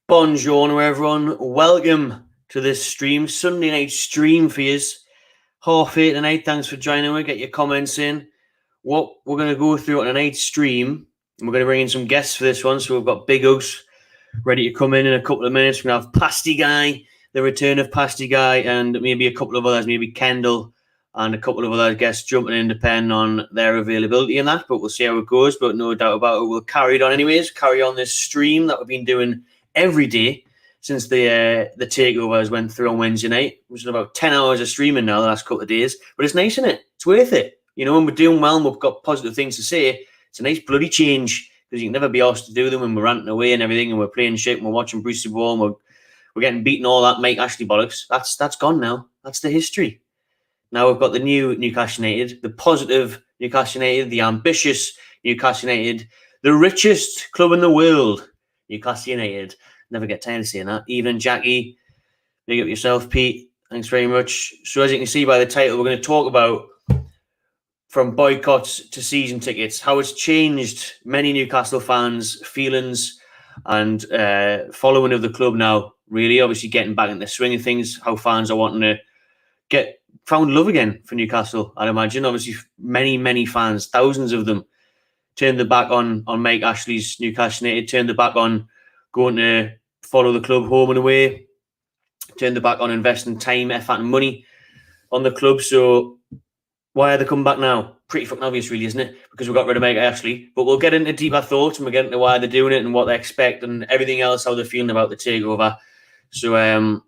Buongiorno everyone, welcome to this stream, Sunday night stream for you. 8:30 tonight, thanks for joining me, get your comments in. What we're going to go through on tonight's stream, and we're going to bring in some guests for this one, so we've got Big Hugs ready to come in a couple of minutes. We're going to have Pasty Guy, the return of Pasty Guy, and maybe a couple of others, maybe Kendall and a couple of other guests jumping in depending on their availability and that, but we'll see how it goes, but no doubt about it, we'll carry it on anyways, carry on this stream that we've been doing every day since the takeovers went through on Wednesday night. It was about 10 hours of streaming now the last couple of days, but it's nice, isn't it? It's worth it. You know, when we're doing well and we've got positive things to say, it's a nice bloody change because you can never be asked to do them when we're ranting away and everything and we're playing shit and we're watching Brucey Ball and we're getting beaten, all that Mike Ashley bollocks. That's gone now. That's the history. Now we've got the new Newcastle United, the positive Newcastle United, the ambitious Newcastle United, the richest club in the world, Newcastle United. Never get tired of saying that. Even Jackie, big up yourself, Pete. Thanks very much. So as you can see by the title, we're going to talk about from boycotts to season tickets, how it's changed many Newcastle fans' feelings and following of the club now. Really, obviously getting back in the swing of things, how fans are wanting to get found love again for Newcastle, I'd imagine. Obviously, many fans, thousands of them, turned their back on Mike Ashley's Newcastle United, turned their back on going to follow the club home and away, turned their back on investing time, effort and money on the club. So why are they coming back now? Pretty fucking obvious, really, isn't it? Because we got rid of Mike Ashley. But we'll get into deeper thoughts and we'll get into why they're doing it and what they expect and everything else, how they're feeling about the takeover. So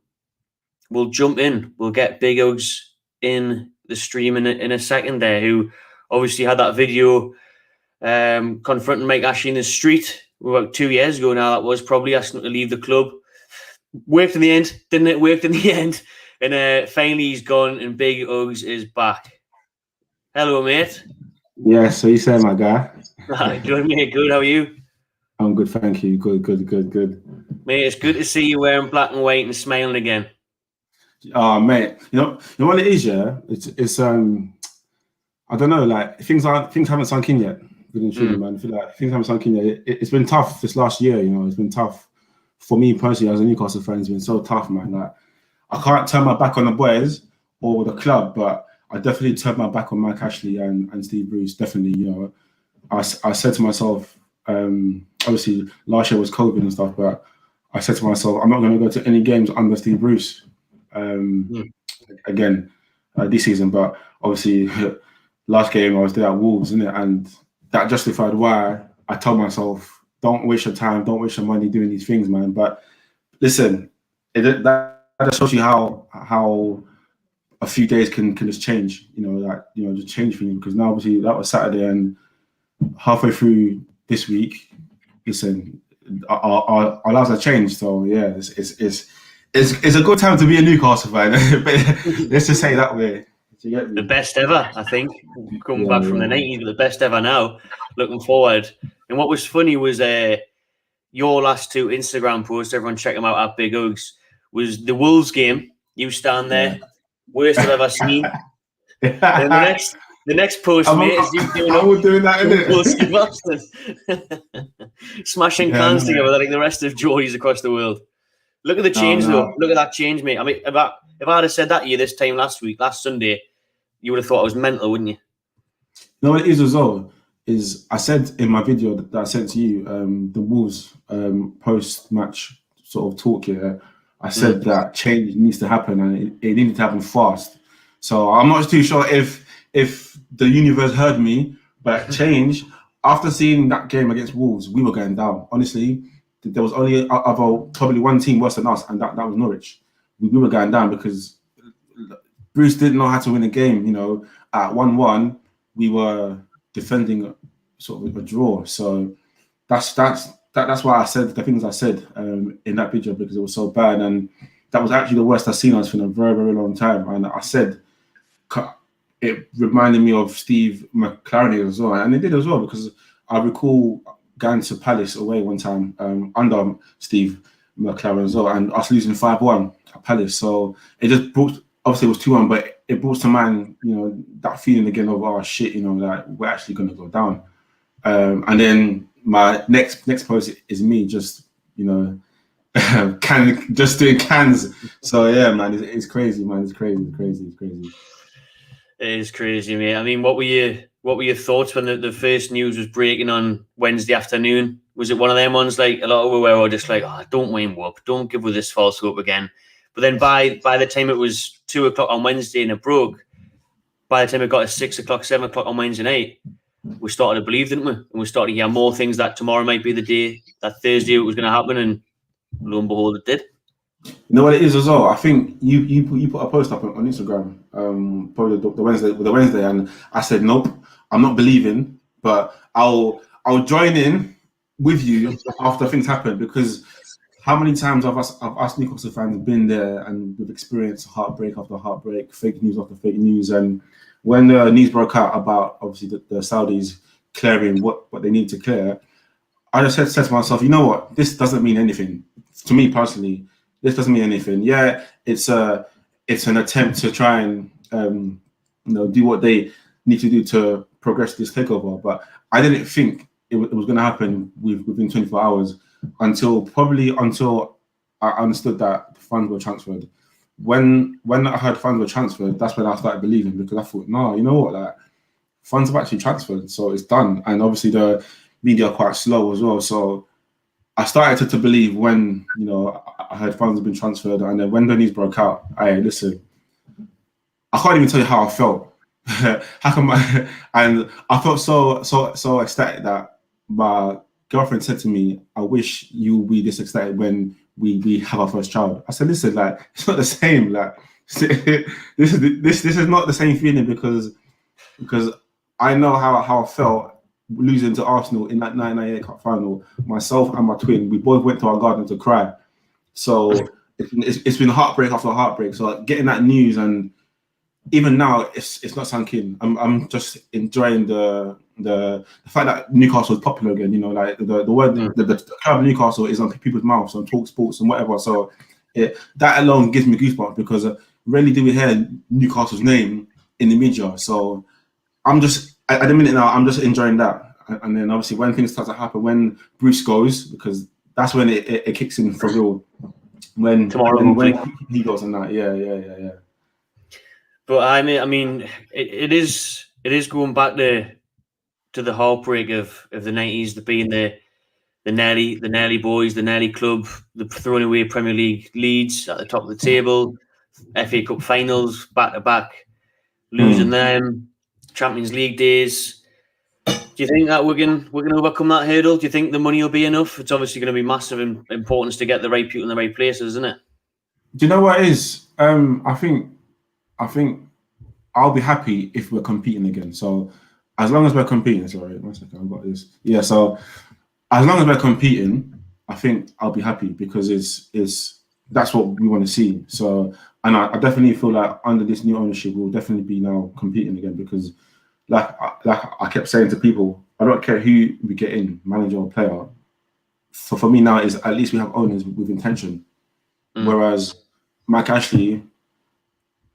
we'll jump in. We'll get Big Hugs in the stream in a second there, who obviously had that video confronting Mike Ashley in the street about 2 years ago now. That was probably asking him to leave the club. Worked in the end, didn't it? Worked in the end. And finally he's gone and Big Hugs is back. Hello, mate. Yeah, so you say, my guy. Good, mate. Good. How are you? I'm good, thank you. Good. Mate, it's good to see you wearing black and white and smiling again. Oh, mate. You know what it is, yeah? It's I don't know, like things haven't sunk in yet. Man. I feel like things haven't sunk in yet. It's been tough this last year, you know. It's been tough for me personally as a Newcastle fan. It's been so tough, man. Like I can't turn my back on the boys or the club, but I definitely turned my back on Mike Ashley and Steve Bruce. Definitely, you know. I said to myself, obviously last year was COVID and stuff, but I said to myself, I'm not going to go to any games under Steve Bruce again this season. But obviously, last game I was there at Wolves, isn't it? And that justified why I told myself, don't waste your time, don't waste your money doing these things, man. But listen, that just shows you how a few days can just change, just change things. Because now obviously that was Saturday and halfway through this week, listen, our lives have changed. So yeah, it's a good time to be a Newcastle fan. Let's just say it that way. The best ever, I think. Coming back from the 90s, the best ever now. Looking forward. And what was funny was your last two Instagram posts, everyone check them out at Big Hugs, was the Wolves game. You stand there, worst I've ever seen. And the next post, mate, is you doing that, smashing cans together like the rest of Geordies across the world. Look at the change, though. Look at that change, mate. I mean, if I'd have said that to you this time last Sunday, you would have thought I was mental, wouldn't you? You know what it is as well? Is I said in my video that I sent to you, the Wolves post-match sort of talk here, I said that change needs to happen and it needed to happen fast. So I'm not too sure if the universe heard me, but change, after seeing that game against Wolves, we were going down. Honestly, there was only probably one team worse than us, and that was Norwich. We were going down because Bruce didn't know how to win a game. You know, at 1-1, we were defending sort of a draw. So that's why I said the things I said in that video, because it was so bad, and that was actually the worst I've seen us in a very, very long time. And I said it reminded me of Steve McLaren as well, and it did as well, because I recall going to Palace away one time under Steve McLaren as well, and us losing 5-1 at Palace. So it just brought, obviously it was 2-1, but it brought to mind, that feeling again of, oh shit, like we're actually going to go down. And then my next post is me just, just doing cans. So yeah, man, it's crazy, man. It's crazy. It is crazy, mate. I mean, what were your thoughts when the first news was breaking on Wednesday afternoon? Was it one of them ones like a lot of where we're just like, oh, don't wind up, don't give with this false hope again? But then by the time it was 2:00 on Wednesday and it broke, by the time it got to 6:00, 7:00 on Wednesday night, we started to believe, didn't we? And we started to hear more things that tomorrow might be the day, that Thursday it was going to happen, and lo and behold, it did. You know what it is as well? I think you put a post up on Instagram, probably the Wednesday, and I said, nope, I'm not believing, but I'll join in with you after things happen, because how many times have us Newcastle fans been there and we've experienced heartbreak after heartbreak, fake news after fake news, and when the news broke out about obviously the Saudis clearing what they need to clear, I just said to myself, you know what? This doesn't mean anything to me personally. This doesn't mean anything. Yeah, it's an attempt to try and do what they need to do to progress this takeover. But I didn't think it was going to happen within 24 hours until I understood that the funds were transferred. When I heard funds were transferred, that's when I started believing, because I thought, no, you know what, like funds have actually transferred, so it's done. And obviously the media are quite slow as well, so I started to believe when I heard funds have been transferred, and then when the news broke out, I can't even tell you how I felt. How come? And I felt so ecstatic that my girlfriend said to me, "I wish you would be this excited when we have our first child." I said, "Listen, like it's not the same. Like this is not the same feeling because I know how I felt losing to Arsenal in that 1998 Cup final. Myself and my twin, we both went to our garden to cry. So it's been heartbreak after heartbreak. So getting that news, and even now it's not sunk in. I'm just enjoying the fact that Newcastle is popular again. Like the word the club Newcastle is on people's mouths, on Talk Sports and whatever. So that alone gives me goosebumps, because rarely do we hear Newcastle's name in the media. So I'm just at the minute now, I'm just enjoying that. And then obviously when things start to happen, when Bruce goes, because that's when it kicks in for real. When he goes and that, yeah. But I mean, it is going back to the heartbreak of the 90s, the being the Nelly boys, the Nelly club, the throwing away Premier League leads at the top of the table, FA Cup finals back to back, losing them, Champions League days. Do you think that we're going to overcome that hurdle? Do you think the money will be enough? It's obviously going to be massive importance to get the right people in the right places, isn't it? Do you know what it is? I think I'll be happy if we're competing again. So as long as we're competing, sorry, 1 second, I've got this. Yeah, so as long as we're competing, I think I'll be happy, because that's what we want to see. So, and I definitely feel like under this new ownership, we'll definitely be now competing again, because like I kept saying to people, I don't care who we get in, manager or player. So for me now is at least we have owners with intention. Whereas Mike Ashley,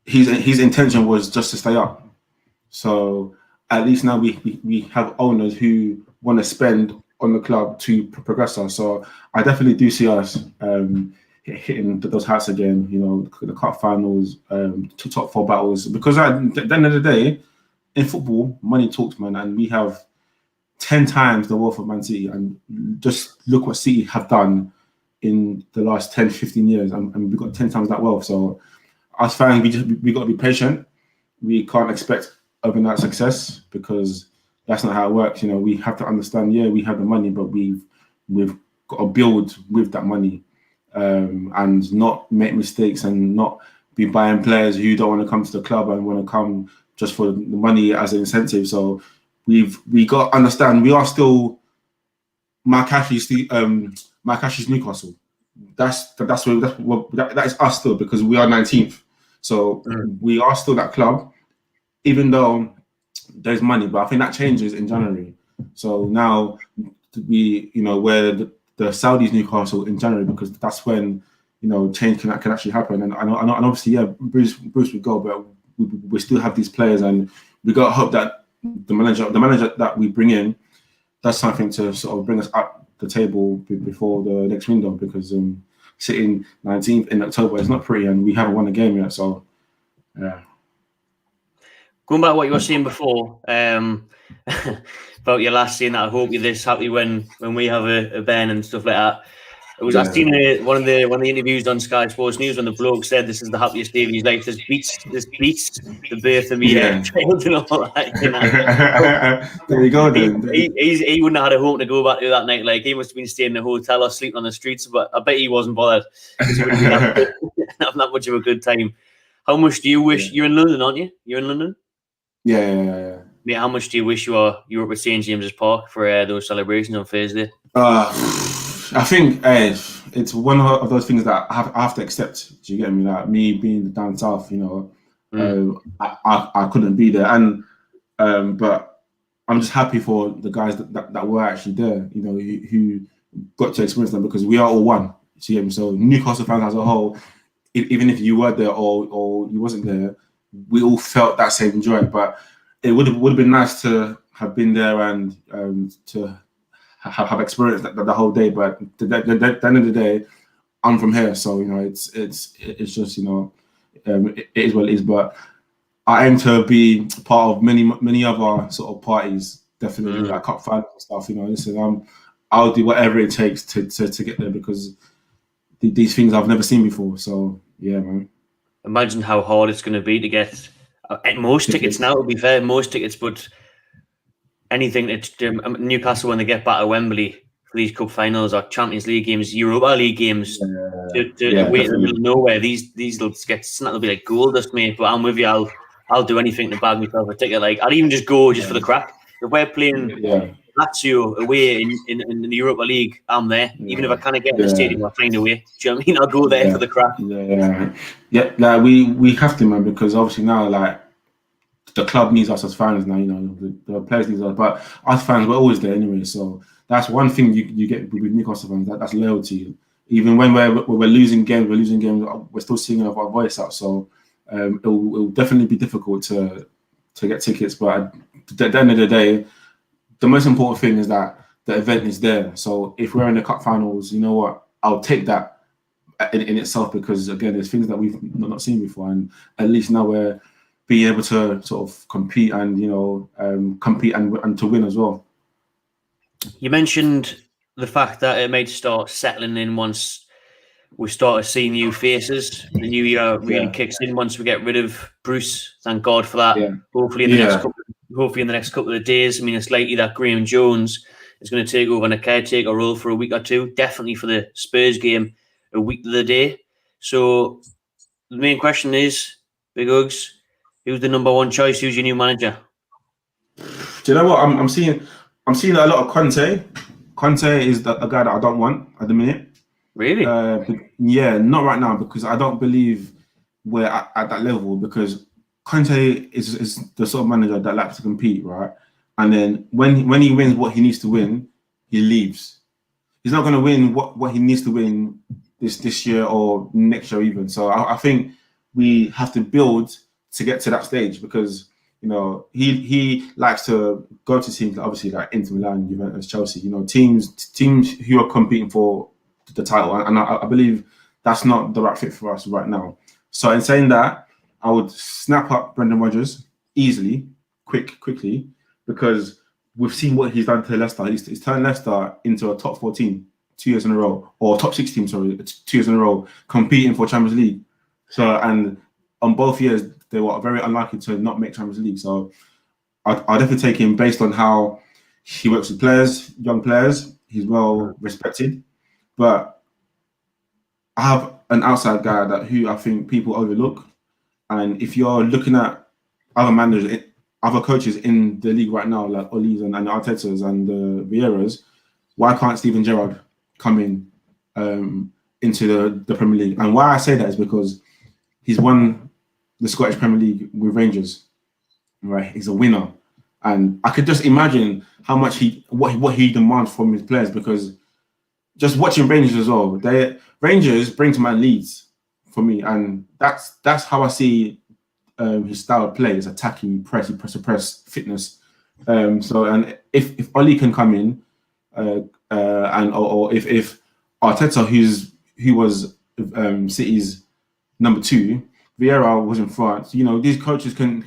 his intention was just to stay up. So at least now we have owners who want to spend on the club to progress us. So I definitely do see us hitting those heights again. The cup finals, to top 4 battles. Because at the end of the day, in football, money talks, man, and we have 10 times the wealth of Man City. And just look what City have done in the last 10, 15 years, and we've got 10 times that wealth. So as fans, we got to be patient. We can't expect overnight success, because that's not how it works. We have to understand, we have the money, but we've got to build with that money, and not make mistakes, and not be buying players who don't want to come to the club and want to come just for the money as an incentive. So we got to understand, we are still Mark Ashley's Newcastle. That is us still, because we are 19th. So we are still that club, even though there's money. But I think that changes in January. So now we're the Saudis Newcastle in January, because that's when change can actually happen. And obviously, Bruce would go, but we still have these players, and we got to hope that the manager that we bring in does something to sort of bring us up the table before the next window, because sitting 19th in October. It's not pretty, and we haven't won a game yet. So, yeah. Going back to what you were saying before, about your last saying that I hope you're this happy when we have a ban and stuff like that. I seen one of the interviews on Sky Sports News when the bloke said this is the happiest day of his life. This beats the birth of me child and all that. You know? There you go. Then he wouldn't have had a home to go back to that night. Like he must have been staying in a hotel or sleeping on the streets. But I bet he wasn't bothered because he wouldn't have having that much of a good time. How much do you wish you're in London, aren't you? You're in London. Yeah. Mate, how much do you wish you were up at St James's Park for those celebrations on Thursday? I think it's one of those things that I have to accept. Do you get me? Like me being down south, you know, I couldn't be there, and but I'm just happy for the guys that were actually there. You know, who got to experience them because we are all one. Do you get me? So Newcastle fans as a whole, even if you were there or you wasn't there, we all felt that same joy. But it would have been nice to have been there and to have experienced the whole day, but at the end of the day, I'm from here, so you know it's just, you know, it is what it is. But I aim to be part of many other sort of parties, definitely like cup finals and stuff. You know, listen, I'll do whatever it takes to get there because these things I've never seen before. So yeah, man. Imagine how hard it's going to be to get most tickets now. To be fair, most tickets, but anything that Newcastle when they get back to Wembley for these cup finals or Champions League games, Europa League games, to wait in the middle of nowhere, these little skits, that'll be like gold dust, mate. But I'm with you. I'll do anything to bag myself a ticket. Like I'd even just go just for the crack. If we're playing Lazio away in the Europa League, I'm there. Even if I can't get in the stadium, I'll find a way. Do you know what I mean? I'll go there for the crack. Yeah. Like we have to, man, because obviously now, like, the club needs us as fans now, you know, the players need us, but us fans, we're always there anyway. So that's one thing you get with Newcastle fans, that's loyalty. Even when we're losing games, we're still singing our voice out. So it will definitely be difficult to get tickets. But at the end of the day, the most important thing is that the event is there. So if we're in the cup finals, you know what, I'll take that in itself because, again, there's things that we've not seen before. And at least now we're being able to sort of compete and, you know, compete and to win as well. You mentioned the fact that it might start settling in once we start to see new faces. The new year really kicks in once we get rid of Bruce. Thank God for that. Yeah. Hopefully in the next couple of days. I mean, it's likely that Graham Jones is going to take over in a caretaker role for a week or two. Definitely for the Spurs game, a week to the day. So the main question is, Big Hugs, who's the number one choice? Who's your new manager? Do you know what I'm seeing? I'm seeing a lot of Conte. Conte is a guy that I don't want at the minute. Really? Yeah, not right now because I don't believe we're at that level. Because Conte is the sort of manager that likes to compete, right? And then when he wins what he needs to win, he leaves. He's not going to win what he needs to win this year or next year even. So I think we have to build to get to that stage because, you know, he likes to go to teams obviously like Inter Milan, Juventus, Chelsea, you know, teams who are competing for the title, and I believe that's not the right fit for us right now. So in saying that, I would snap up Brendan Rodgers easily, quickly, because we've seen what he's done to Leicester. He's turned Leicester into a top 14 2 years in a row, or top 16, sorry, 2 years in a row, competing for Champions League. So, and on both years, they were very unlikely to not make Champions League. So I'd definitely take him based on how he works with players, young players. He's well respected. But I have an outside guy who I think people overlook. And if you're looking at other managers, other coaches in the league right now, like Ole's and Arteta's and Vieiras, why can't Steven Gerrard come in into the Premier League? And why I say that is because he's won the Scottish Premier League with Rangers, right? He's a winner, and I could just imagine how much what he demands from his players. Because just watching Rangers as well, Rangers bring to man leads for me, and that's how I see his style of play is attacking, press, fitness. So, and if Ole can come in, or if Arteta, who's who was City's number 2. Vieira was in France. You know, these coaches can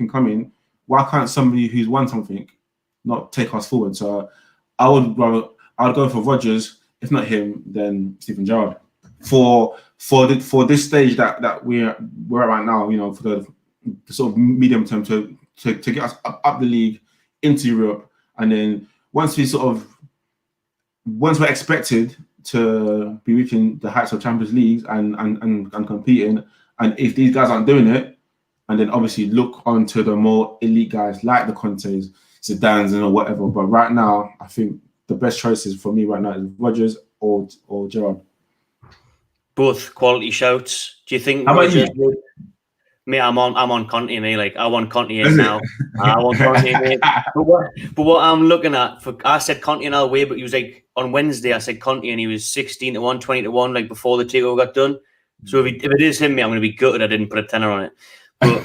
come in. Why can't somebody who's won something not take us forward? So I would go for Rodgers. If not him, then Steven Gerrard. For this stage that we're at right now, you know, for the sort of medium term to get us up the league into Europe, and then once we're expected to be reaching the heights of Champions League and competing, and if these guys aren't doing it, and then obviously look onto the more elite guys like the Contes, Zidanes, and whatever. But right now, I think the best choices for me right now is Rodgers or Gerrard. Both quality shouts. Do you think? How about you? Me, I'm on Conte, mate. Like, I want Conte in now. I want Conte, mate. But what I'm looking at, I said Conte and I'll wait, but he was like, on Wednesday, I said Conte and he was 16-1, 20-1, like before the takeover got done. So if it is him, mate, I'm going to be gutted I didn't put a tenner on it. But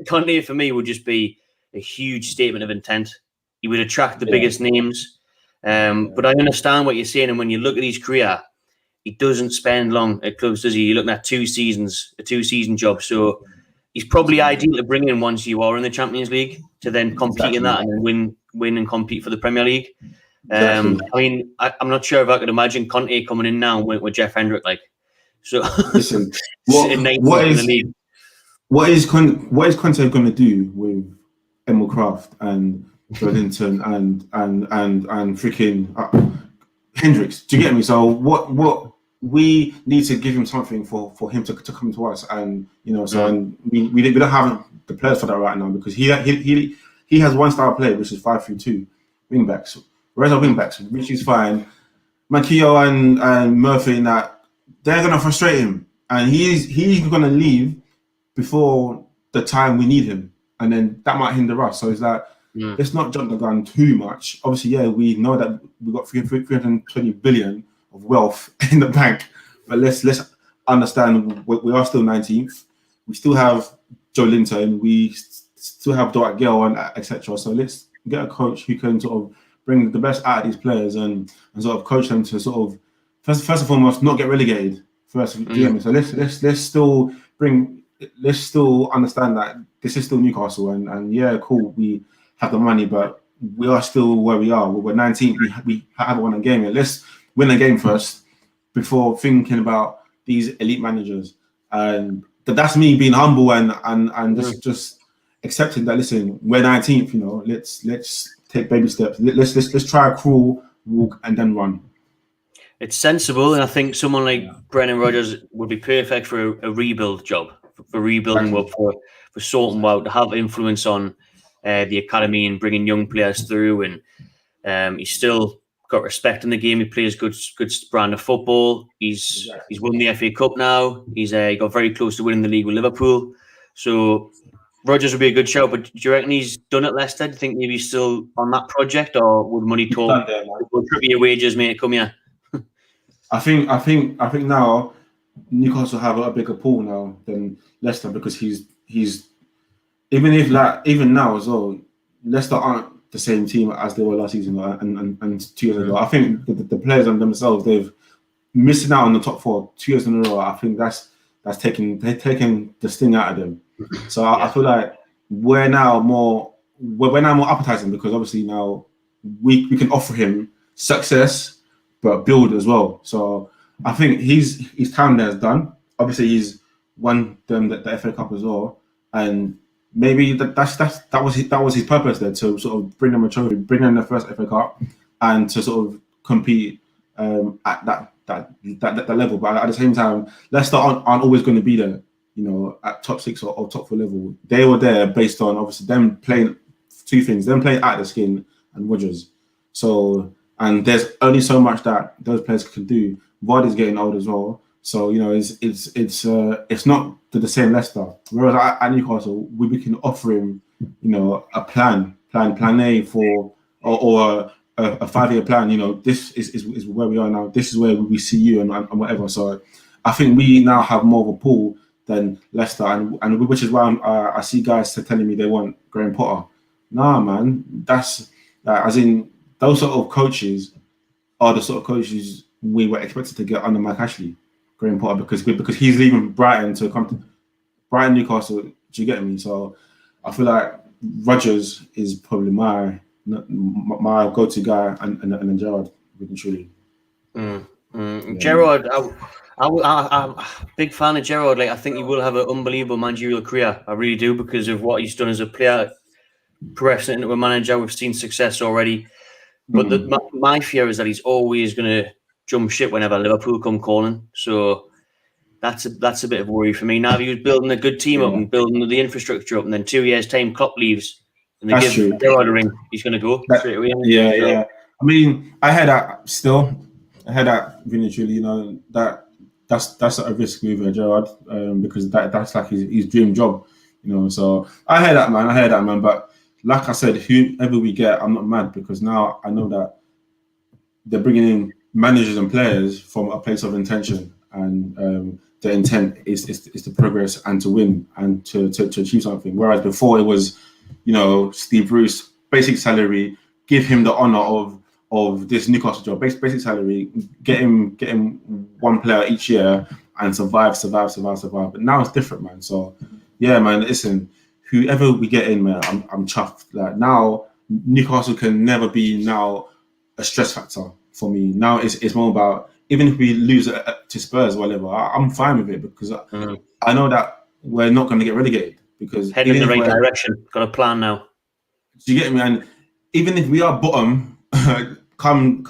Conte for me would just be a huge statement of intent. He would attract the biggest names. But I understand what you're saying. And when you look at his career, he doesn't spend long at clubs, does he? You're looking at 2 seasons, a 2-season job. So he's probably ideal to bring in once you are in the Champions League to then compete in that and then win and compete for the Premier League. I mean, I'm not sure if I could imagine Conte coming in now with Jeff Hendrick. Like, so listen, what is Conte going to do with Emil Kraft and Joelinton and freaking Hendricks? Do you get me? So what we need to give him something for him to come to us, and you know, so and we don't have the players for that right now, because he has one style of play which is 5-3-2 wing backs. Whereas our wing backs, which is fine, Manquillo and Murphy, that they're gonna frustrate him, and he's gonna leave before the time we need him, and then that might hinder us. So it's like, let's not jump the gun too much. Obviously, yeah, we know that we've got 320 billion of wealth in the bank, but let's understand we are still 19th. We still have Joelinton, we still have Dwight Gale, and etc. So let's get a coach who can sort of bring the best out of these players and sort of coach them to sort of first and foremost not get relegated. So let's still understand that this is still Newcastle, and yeah, cool, we have the money, but we are still where we are. We're 19th. We haven't won a game yet. Let's win a game first before thinking about these elite managers. And that's me being humble and just accepting that. Listen, we're 19th. You know, let's take baby steps. Let's try a crawl, walk, and then run. It's sensible, and I think someone like Brendan Rodgers would be perfect for a rebuild job, for rebuilding work, for sorting out, to have influence on the academy and bringing young players through. And he's still got respect in the game. He plays good brand of football. He's won the FA Cup now. He's got very close to winning the league with Liverpool. So Rodgers would be a good shout. But do you reckon he's done at Leicester? Do you think maybe he's still on that project, or would money talk? Would triple your wages, mate? Come here. I think now Newcastle have a bigger pool now than Leicester, because he's even now as well, Leicester aren't the same team as they were last season and 2 years ago. I think the players themselves, they've missing out on the top 4 2 years in a row. I think that's taking the sting out of them. So I feel like we're now more appetizing, because obviously now we can offer him success but build as well. So I think his time there is done. Obviously he's won them the FA Cup as well, and maybe that was his purpose there, to sort of bring them a trophy, bring them their first FA Cup, and to sort of compete at that level. But at the same time, Leicester aren't always going to be there, you know, at top 6 or top 4 level. They were there based on obviously them playing 2 things: them playing out of the skin and Rodgers. So, and there's only so much that those players can do. Vardy's getting old as well, so you know it's not the same Leicester. Whereas at Newcastle, we can offer him, you know, a plan A for or a 5-year plan. You know, this is where we are now. This is where we see you and whatever. So I think we now have more of a pool than Leicester, and which is why I see guys telling me they want Graham Potter. Nah, man, that's as in those sort of coaches are the sort of coaches we were expected to get under Mike Ashley, Graham Potter, because he's leaving Brighton to come to Brighton, Newcastle. Do you get me? So I feel like Rodgers is probably my go-to guy, and then Gerrard, really truly. Gerrard, I'm a big fan of Gerrard. Like, I think he will have an unbelievable managerial career. I really do, because of what he's done as a player, progressing into a manager. We've seen success already. But my fear is that he's always going to jump ship whenever Liverpool come calling. So that's a bit of a worry for me. Now, if he was building a good team up and building the infrastructure up, and then 2 years' time, Klopp leaves, and they give Gerrard a ring, he's going to go straight away. Yeah. I mean, I heard that still. I heard that really truly. You know, that's a risk with Gerrard, because that's like his dream job. You know, so I heard that, man. But like I said, whoever we get, I'm not mad, because now I know that they're bringing in managers and players from a place of intention, and the intent is to progress and to win and to achieve something. Whereas before it was, you know, Steve Bruce, basic salary, give him the honour of this Newcastle job, basic salary, get him one player each year and survive. But now it's different, man. So yeah, man, listen, whoever we get in, man, I'm chuffed. Like, now Newcastle can never be now a stress factor for me. Now it's more about, even if we lose to Spurs or whatever, I'm fine with it, because I know that we're not going to get relegated, because heading in the right direction. Got a plan now. Do you get me? And even if we are bottom come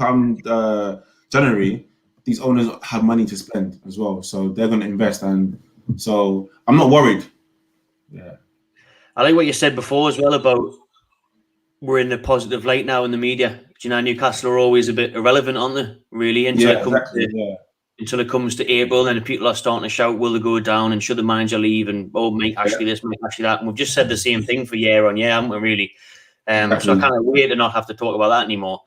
January, these owners have money to spend as well, so they're going to invest, and so I'm not worried. Yeah, I like what you said before as well about we're in the positive light now in the media. Do you know, Newcastle are always a bit irrelevant, aren't they? Really, until it comes to April, and people are starting to shout, "Will they go down? And should the manager leave?" And Mike Ashley this, Mike Ashley that. And we've just said the same thing for year on year, haven't we? Really. So I kind of wait to not have to talk about that anymore.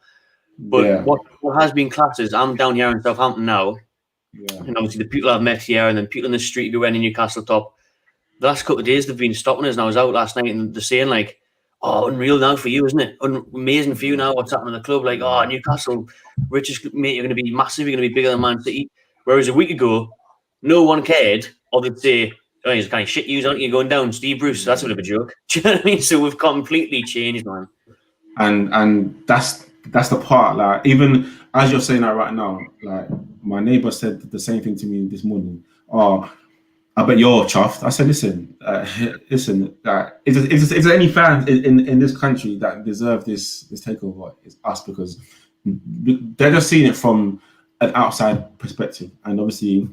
But what has been class is, I'm down here in Southampton now, and obviously the people I've met here, and then people in the street who went in Newcastle top. The last couple of days they've been stopping us, and I was out last night, and they're saying like, "Oh, unreal now for you, isn't it? Amazing for you now. What's happening in the club? Like, oh, Newcastle, richest mate, you're going to be massive. You're going to be bigger than Man City." Whereas a week ago, no one cared, or they'd say, "Oh, he's kind of shit. Aren't you going down, Steve Bruce?" That's a bit of a joke. Do you know what I mean? So we've completely changed, man. And that's the part. Like, even as you're saying that right now, like, my neighbor said the same thing to me this morning. "Oh, I bet you're chuffed." I said, "Listen, is there any fans in this country that deserve this takeover? It's us, because they're just seeing it from an outside perspective, and obviously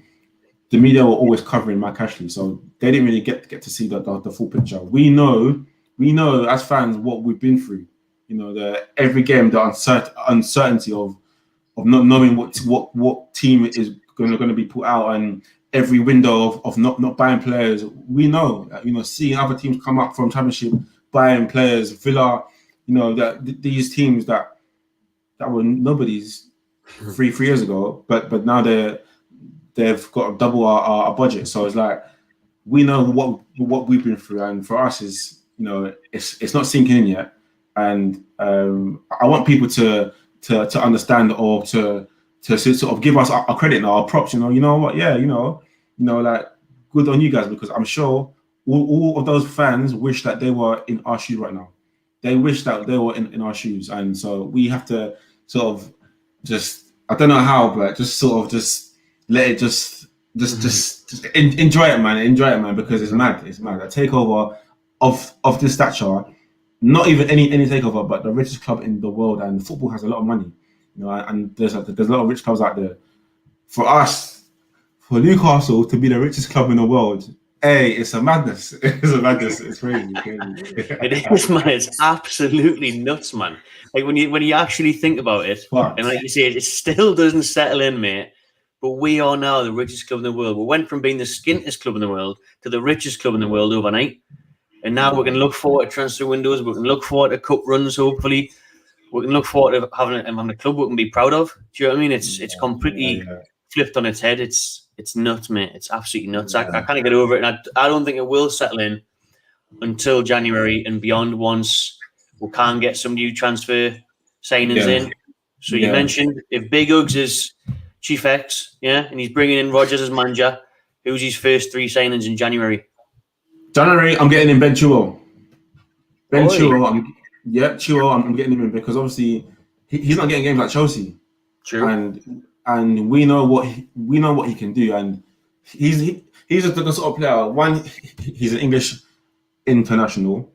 the media were always covering Mike Ashley, so they didn't really get to see the full picture. We know as fans what we've been through. You know, every game, the uncertainty of not knowing what team is going to be put out, and every window of not buying players. We know, you know, seeing other teams come up from Championship, buying players, Villa, you know, that these teams that were nobody's three years ago, but now they've got double our budget. So it's like, we know what we've been through, and for us is, you know, it's not sinking in yet. And I want people to understand, or to sort of give us our credit and our props. You know what? Yeah, you know, like, good on you guys, because I'm sure all of those fans wish that they were in our shoes right now. They wish that they were in our shoes, and so we have to sort of just, I don't know how, but just sort of just let it just enjoy it, man, because it's mad. A takeover of this stature. Not even any takeover, but the richest club in the world, and football has a lot of money, you know, and there's a lot of rich clubs out there. For us, for Newcastle to be the richest club in the world, it's a madness. It's crazy. It is, man. It's absolutely nuts, man. Like, when you actually think about it, and like you say, it still doesn't settle in, mate. But we are now the richest club in the world. We went from being the skintiest club in the world to the richest club in the world overnight. And now we can look forward to transfer windows. We can look forward to cup runs, hopefully. We can look forward to having a club we can be proud of. Do you know what I mean? It's completely flipped on its head. It's nuts, mate. It's absolutely nuts. I can't get over it. And I don't think it will settle in until January and beyond, once we can get some new transfer signings in. So you mentioned, if Big Uggs is Chief X, yeah, and he's bringing in Rodgers as manager. Who's his first 3 signings in January? January, I'm getting in Ben Chilwell. Chilwell, I'm getting him in because obviously he's not getting games like Chelsea. True. And we know what he can do, and he's the sort of player. One, he's an English international.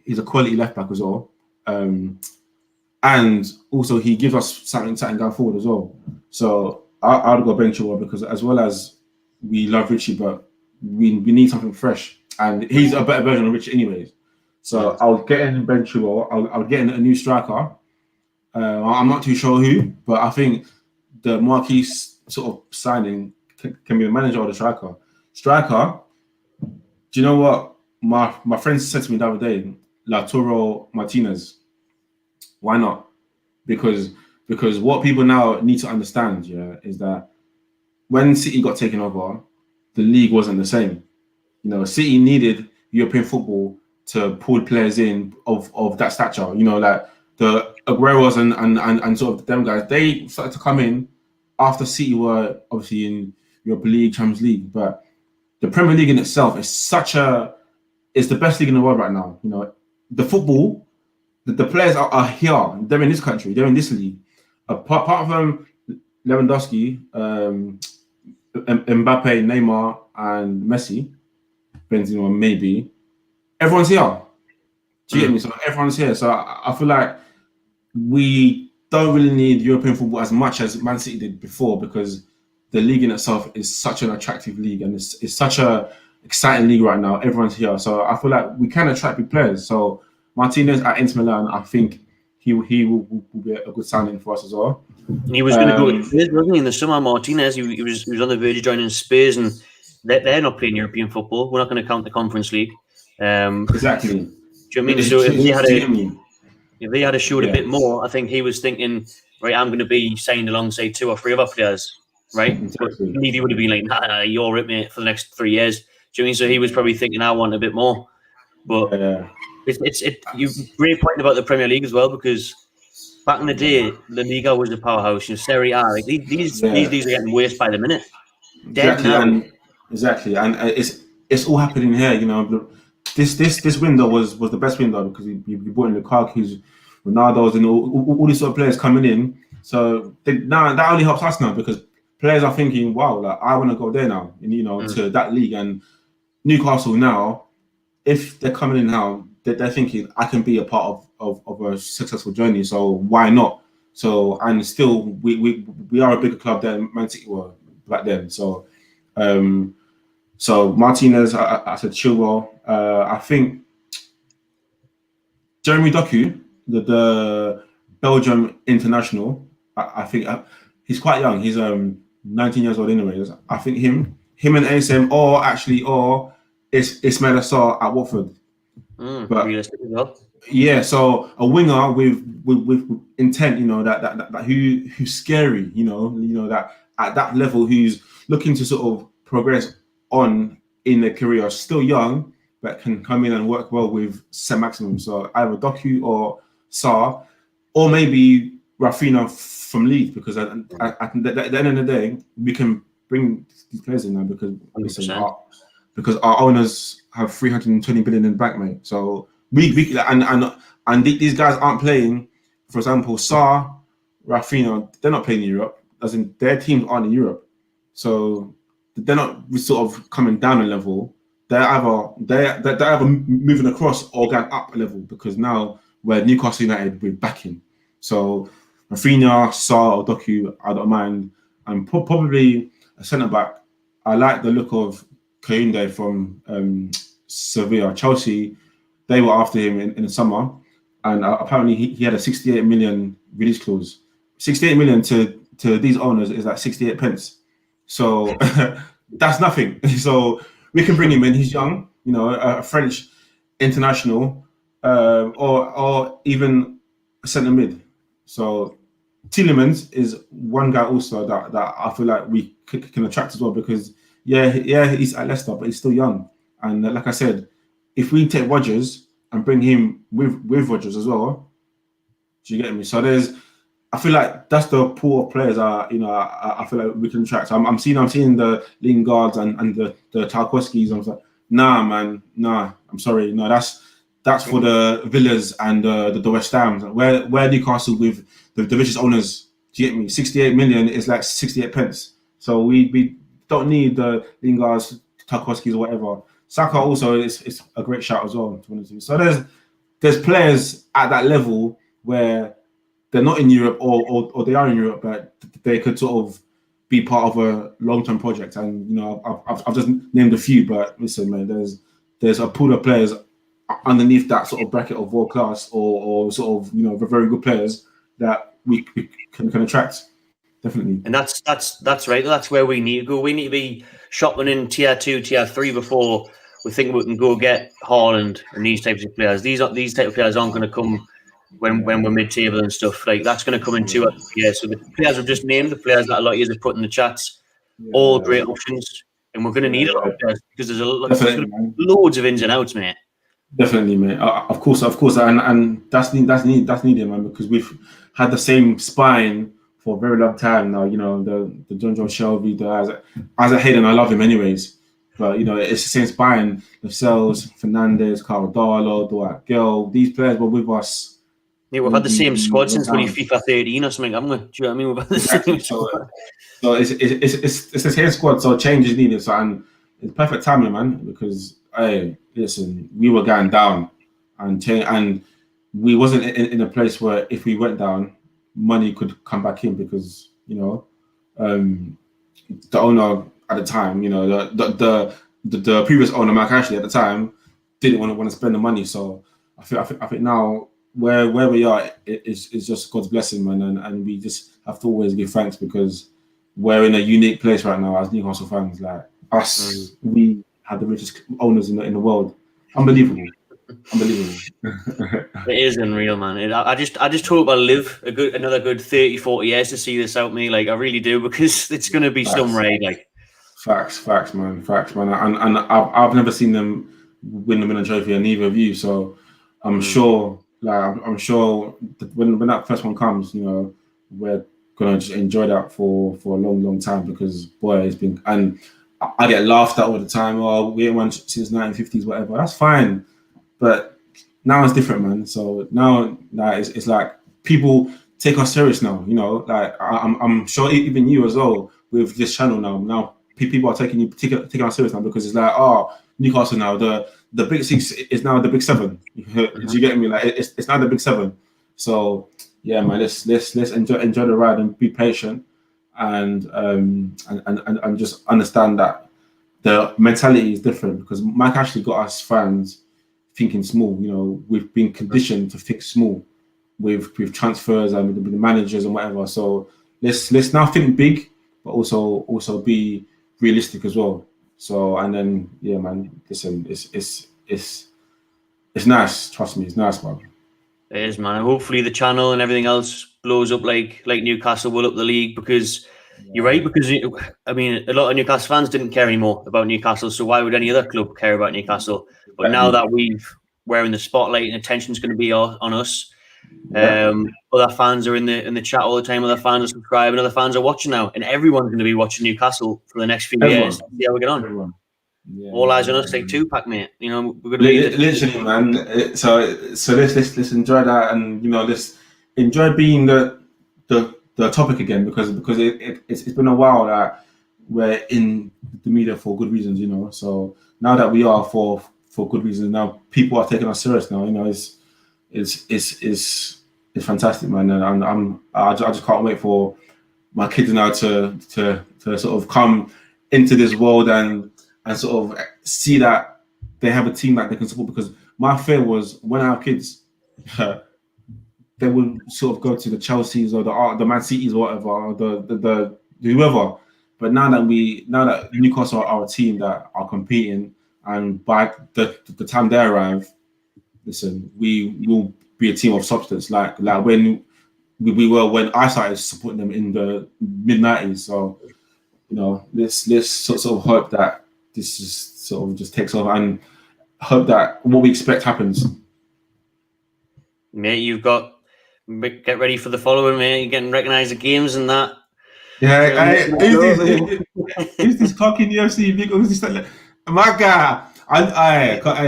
He's a quality left back as well, and also he gives us something going forward as well. So I'll go Ben Chilwell because as well as we love Richie, but we need something fresh, and he's a better version of Richie anyways. So I'll get in Ben Chilwell. I'll get in a new striker. I'm not too sure who, but I think the marquee sort of signing can be the manager or the striker. Striker, do you know what? My friend said to me the other day, Lautaro Martinez. Why not? Because what people now need to understand, is that when City got taken over, the league wasn't the same. You know, City needed European football to pull players in of that stature. You know, like the Agueros and sort of them guys, they started to come in after City were obviously in Europa League, Champions League. But the Premier League in itself is it's the best league in the world right now. You know, the football, the players are here. They're in this country. They're in this league. Apart from Lewandowski, Mbappe, Neymar, and Messi, Benzema maybe, everyone's here. Do you get me? So everyone's here. So I feel like we don't really need European football as much as Man City did before because the league in itself is such an attractive league and it's such a exciting league right now. Everyone's here. So I feel like we can attract big players. So Martinez at Inter Milan, I think he will be a good signing for us as well. He was going to go to Spurs, wasn't he, in the summer? Martinez, he was on the verge of joining Spurs, and they're not playing European football. We're not going to count the Conference League. Exactly. Do you know what I mean? So if they had showed a bit more, I think he was thinking, right, I'm going to be signed alongside 2 or 3 other players, right? Exactly. But he would have been like, nah, you're it, mate, for the next 3 years. Do you know what I mean? So he was probably thinking, I want a bit more. But you great point about the Premier League as well, because back in the day, La Liga was a powerhouse. You know, Serie A, like these leagues are getting worse by the minute. Exactly, and it's all happening here. You know, this window was the best window because you brought in Lukaku's, Ronaldo's, and all these sort of players coming in. So now that only helps us now because players are thinking, wow, like I want to go there now, and to that league. And Newcastle now, if they're coming in now, they're thinking I can be a part of a successful journey. So why not? So and still we are a bigger club than Man City were back then. So so Martinez, I said Chilwell. I think Jeremy Doku, the Belgium international. I think he's quite young. He's 19 years old anyways. I think him and ASM or Ismail Assar at Watford. But realistic as well. Yeah, so a winger with intent, that who's scary, that at that level who's looking to sort of progress on in their career, still young, but can come in and work well with St. Maximum. So either Doku or Sarr, or maybe Rafinha from Leeds, because at the end of the day, we can bring these players in now because our owners have 320 billion in the bank, mate. So we these guys aren't playing. For example, Sarr, Rafinha, they're not playing in Europe. As in, their teams aren't in Europe, so they're not sort of coming down a level. They're either moving across or going up a level because now we're Newcastle United with backing. So Rafinha, Sarr, or Doku, I don't mind, and probably a centre back. I like the look of Kounde from Sevilla. Chelsea, they were after him in the summer, and apparently he had a 68 million release clause. 68 million to these owners is like 68 pence. So that's nothing. So we can bring him in. He's young, a French international, or even a centre mid. So Tielemans is one guy also that I feel like we can attract as well because he's at Leicester, but he's still young. And like I said, if we take Rodgers and bring him with Rodgers as well, do you get me? So I feel like that's the pool of players. I feel like we can attract. I'm seeing the Lingards and the Tarkowskis. I'm like, nah, man, nah. I'm sorry, no. That's for the Villas and the West Hams. Where Newcastle with the richest owners. Do you get me? 68 million is like 68 pence. So we don't need the Lingards, Tarkowskis, or whatever. Saka also is a great shout as well. So there's players at that level where they're not in Europe or they are in Europe, but they could sort of be part of a long-term project. And you know, I've just named a few, but listen, man, there's a pool of players underneath that sort of bracket of world class or sort of, you know, very good players that we can attract. Definitely. And that's right. That's where we need to go. We need to be shopping in tier 2, tier 3 before we think we can go get Haaland and these types of players. These type of players aren't going to come when we're mid-table and stuff. Like, that's going to come in 2 or 3 years. So the players we've just named, the players that a lot of you have put in the chats, all great options, and we're going to need a lot of players because there's loads of ins and outs, mate. Definitely, mate. Of course, and that's needed, man, because we've had the same spine for a very long time now. You know, the John Shelby, the Isaac Hayden. I love him anyways, but you know, it's the same spine. Lascelles, Fernandez, Cardalo, Dwight Gill. These players were with us. Yeah, we've had the same squad since FIFA 13 or something, haven't we? Do you know what I mean? We've had the same squad. So it's the same squad. So change is needed. So, and it's perfect timing, man, because hey, listen, we were going down, and we wasn't in a place where if we went down, money could come back in because, you know, the owner at the time, you know, the previous owner, Mark Ashley, at the time, didn't want to spend the money. So I think now where we are is just God's blessing, man, and we just have to always give thanks because we're in a unique place right now as Newcastle fans. Like us, we have the richest owners in the world. Unbelievable. It is unreal, man. I just hope I live another good 30, 40 years to see this out me. Like, I really do, because it's going to be some ride. Like, facts, man. And I've never seen them win the Winning Trophy, and neither of you. So I'm sure, I'm sure that when that first one comes, you know, we're gonna just enjoy that for a long time, because boy, it's been, and I get laughed at all the time. Oh, we ain't won since 1950s, whatever. That's fine, but now it's different, man. So now it's like people take us serious now. You know, like I'm sure even you as well with this channel now. Now people are taking us serious now, because it's like, oh, Newcastle now, the big 6 is now the big 7. Do you get me? Like it's now the big 7. So yeah, man, let's enjoy the ride and be patient, and just understand that the mentality is different, because Mike actually got us fans thinking small. You know, we've been conditioned to think small with transfers and with the managers and whatever. So let's now think big, but also be realistic as well. So, and then yeah, man, listen, it's nice. Trust me, it's nice, man. It is, man. Hopefully the channel and everything else blows up like Newcastle will up the league, because you're right. Because I mean, a lot of Newcastle fans didn't care anymore about Newcastle, so why would any other club care about Newcastle? But now that we're in the spotlight and attention's going to be on us, other fans are in the chat all the time. Other fans are subscribing. Other fans are watching now, and everyone's going to be watching Newcastle for the next few years. See how we get on. Yeah, all eyes on us, like Tupac, mate. You know, we're going to literally, man. So let's enjoy that, and you know, let's enjoy being the topic again, because it's been a while that we're in the media for good reasons, you know. So now that we are for good reasons, now people are taking us serious. Now, you know, it's fantastic, man, and I just can't wait for my kids now to sort of come into this world and sort of see that they have a team that they can support. Because my fear was, when I have kids, they would sort of go to the Chelseas or the Man Cities or whatever, or the whoever. But now that Newcastle are a team that are competing, and by the time they arrive, listen, we will be a team of substance, like when we were when I started supporting them in the mid-90s. So, you know, let's sort of hope that this is sort of just takes off, and hope that what we expect happens. Mate, you've got Get ready for the following, mate. You're getting recognised at games and that. Yeah, who's this cock in UFC? Who's this? My guy.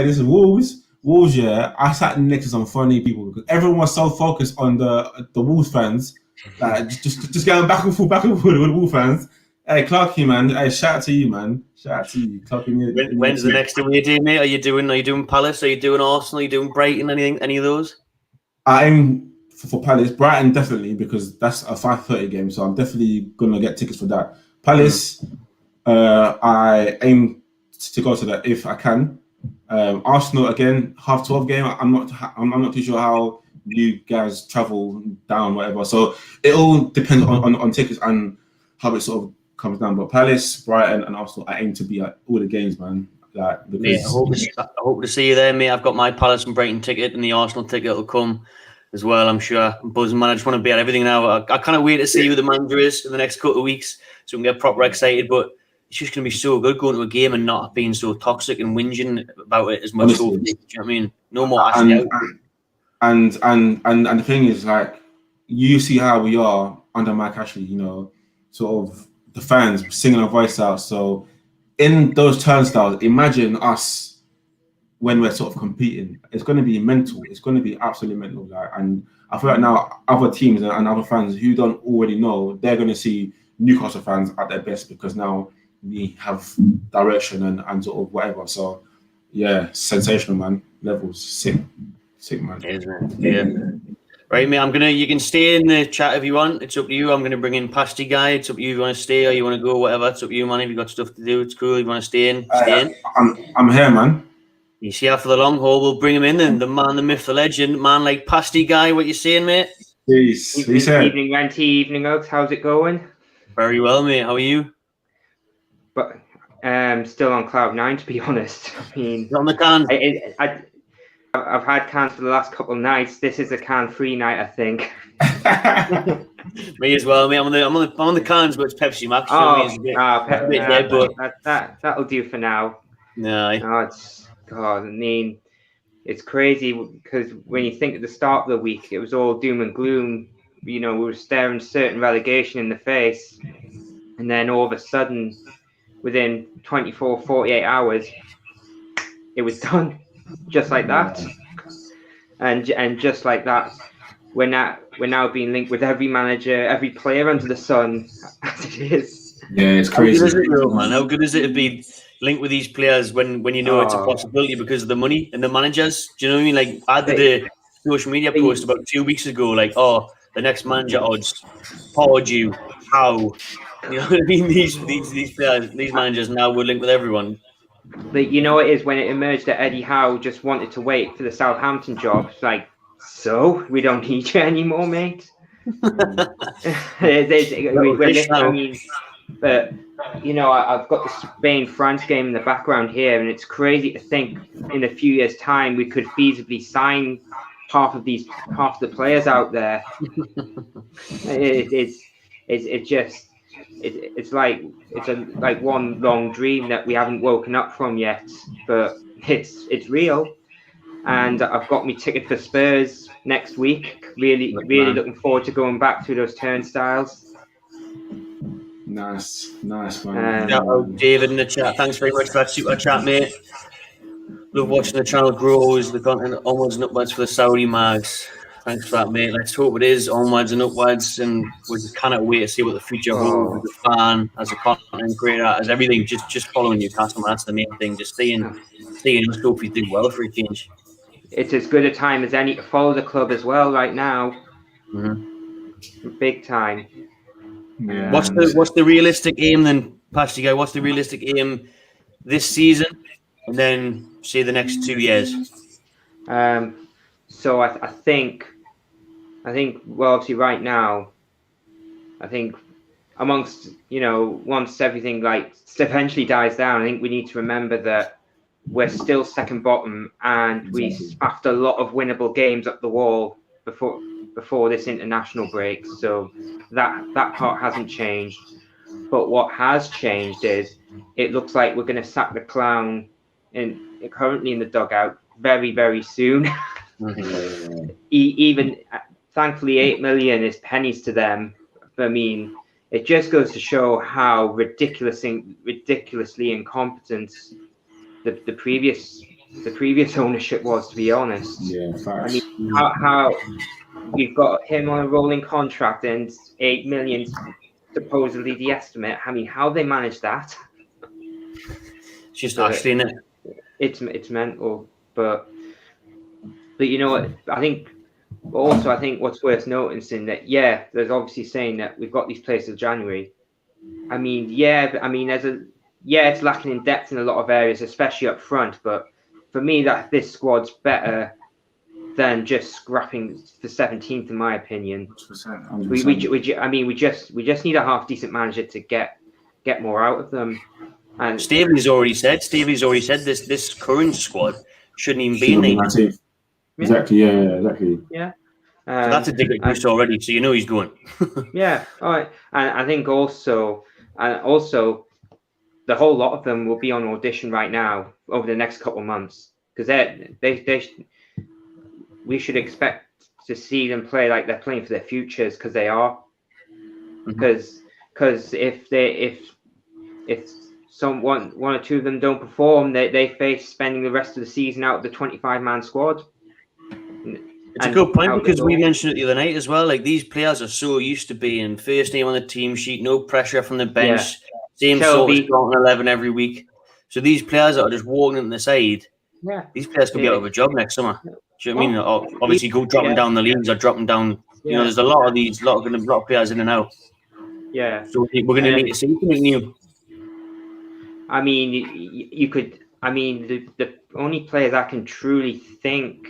This is Wolves. Wolves, yeah. I sat next to some funny people because everyone was so focused on the Wolves fans, just going back and forth with the Wolves fans. Hey, Clarky, man. Hey, shout out to you, man. Shout out to you, Clarky. When's the next away day, mate? Are you doing Palace? Are you doing Arsenal? Are you doing Brighton? Any of those? I'm for Palace, Brighton definitely, because that's a 5:30 game, so I'm definitely gonna get tickets for that. Palace, I aim to go to that if I can. Arsenal again, 12:30 game. I'm not too sure how you guys travel down, whatever. So it all depends on tickets and how it sort of comes down. But Palace, Brighton, and Arsenal, I aim to be at all the games, man. Like, because mate, I hope to see you there, mate. I've got my Palace and Brighton ticket, and the Arsenal ticket will come as well, I'm sure. I'm buzzing, man. I just want to be at everything now. I kind of wait to see who the manager is in the next couple of weeks so we can get proper excited. But it's just going to be so good going to a game and not being so toxic and whinging about it as much. Do you know what I mean? No more Ashley out. And the thing is, like, you see how we are under Mike Ashley, you know, sort of the fans singing our voice out. So in those turnstiles, imagine us when we're sort of competing. It's going to be mental. It's going to be absolutely mental. Like, and I feel like now other teams and other fans who don't already know, they're going to see Newcastle fans at their best because now we have direction and sort of whatever. So yeah, sensational, man. Levels sick, man. Yeah. Right, mate. You can stay in the chat if you want. It's up to you. I'm going to bring in Pasty Guy. It's up to you if you want to stay or you want to go, whatever. It's up to you, man. If you've got stuff to do, it's cool. If you want to stay in, stay in. I'm here, man. You see how for the long haul, we'll bring him in then. The man, the myth, the legend, man like Pasty Guy. What you saying, mate? Peace. Evening, Ranty. Evening, Oaks. How's it going? Very well, mate. How are you? But still on cloud 9, to be honest. I mean, on the can. I've had cans for the last couple of nights. This is a can-free night, I think. Me as well, mate. I'm on the cans, but it's Pepsi Max. That'll do for now. No, God, I mean, it's crazy because when you think at the start of the week, it was all doom and gloom. You know, we were staring certain relegation in the face, and then all of a sudden, within 24, 48 hours, it was done, just like that. And just like that, we're now being linked with every manager, every player under the sun, as it is. Yeah, it's crazy. How good is it, though, man? How good is it to be linked with these players when you know it's a possibility because of the money and the managers? Do you know what I mean? Like, I did a social media post about 2 weeks ago, like, the next manager odds, Pardew, how? You know what I mean? These players, these managers now were linked with everyone. But you know, it is when it emerged that Eddie Howe just wanted to wait for the Southampton job. It's like, so we don't need you anymore, mate. But you know, I've got the Spain-France game in the background here, and it's crazy to think in a few years' time we could feasibly sign half the players out there. It's like one long dream that we haven't woken up from yet, but it's real. And I've got my ticket for Spurs next week. Really looking forward to going back through those turnstiles. Nice, man. David in the chat. Thanks very much for that super chat, mate. Love watching the channel grow. The content onwards and upwards for the Saudi mags. Thanks for that, mate. Let's hope it is onwards and upwards, and we just cannot wait to see what the future holds as a fan, as a content creator, as everything. Just following Newcastle, that's the main thing. Just seeing us hopefully do well for a change. It's as good a time as any to follow the club as well right now. Mm-hmm. Big time. Yeah. What's the realistic aim then, Pasty Guy? What's the realistic aim this season, and then say the next 2 years? So I think, well, obviously right now, I think amongst, you know, once everything like eventually dies down, I think we need to remember that we're still second bottom, and we smacked a lot of winnable games up the wall before this international break. So that part hasn't changed. But what has changed is it looks like we're going to sack the clown currently in the dugout very, very soon. Mm-hmm. Even thankfully 8 million is pennies to them. I mean, it just goes to show how ridiculously incompetent the previous ownership was, to be honest. Yeah, facts. I mean, how you've got him on a rolling contract and 8 million supposedly the estimate. I mean, how they manage that? It's just actually, isn't it? It's mental, but you know what? I think what's worth noticing that there's obviously saying that we've got these players till January. I mean, it's lacking in depth in a lot of areas, especially up front. But for me, that this squad's better than just scrapping the 17th, in my opinion. 100%. We just need a half decent manager to get more out of them. And Stevie's already said this current squad shouldn't even be in 19th. Exactly. Yeah. Exactly. Yeah. So that's a dig at Bruce already. So you know he's going. Yeah. All right. And I think also the whole lot of them will be on audition right now over the next couple of months, because we should expect to see them play like they're playing for their futures, because they are. Because if one or two of them don't perform, they face spending the rest of the season out of the 25-man squad. It's a good point, because we mentioned it the other night as well. Like, these players are so used to being first name on the team sheet, no pressure from the bench, same sort of starting 11 every week. So these players that are just walking in the side, these players could be out of a job next summer. Do you know what I mean? Or obviously, go dropping down the leagues or dropping down. You know, there's a lot of players in and out. Yeah. So we're going to need to see something new. I mean, you could. I mean, the only players I can truly think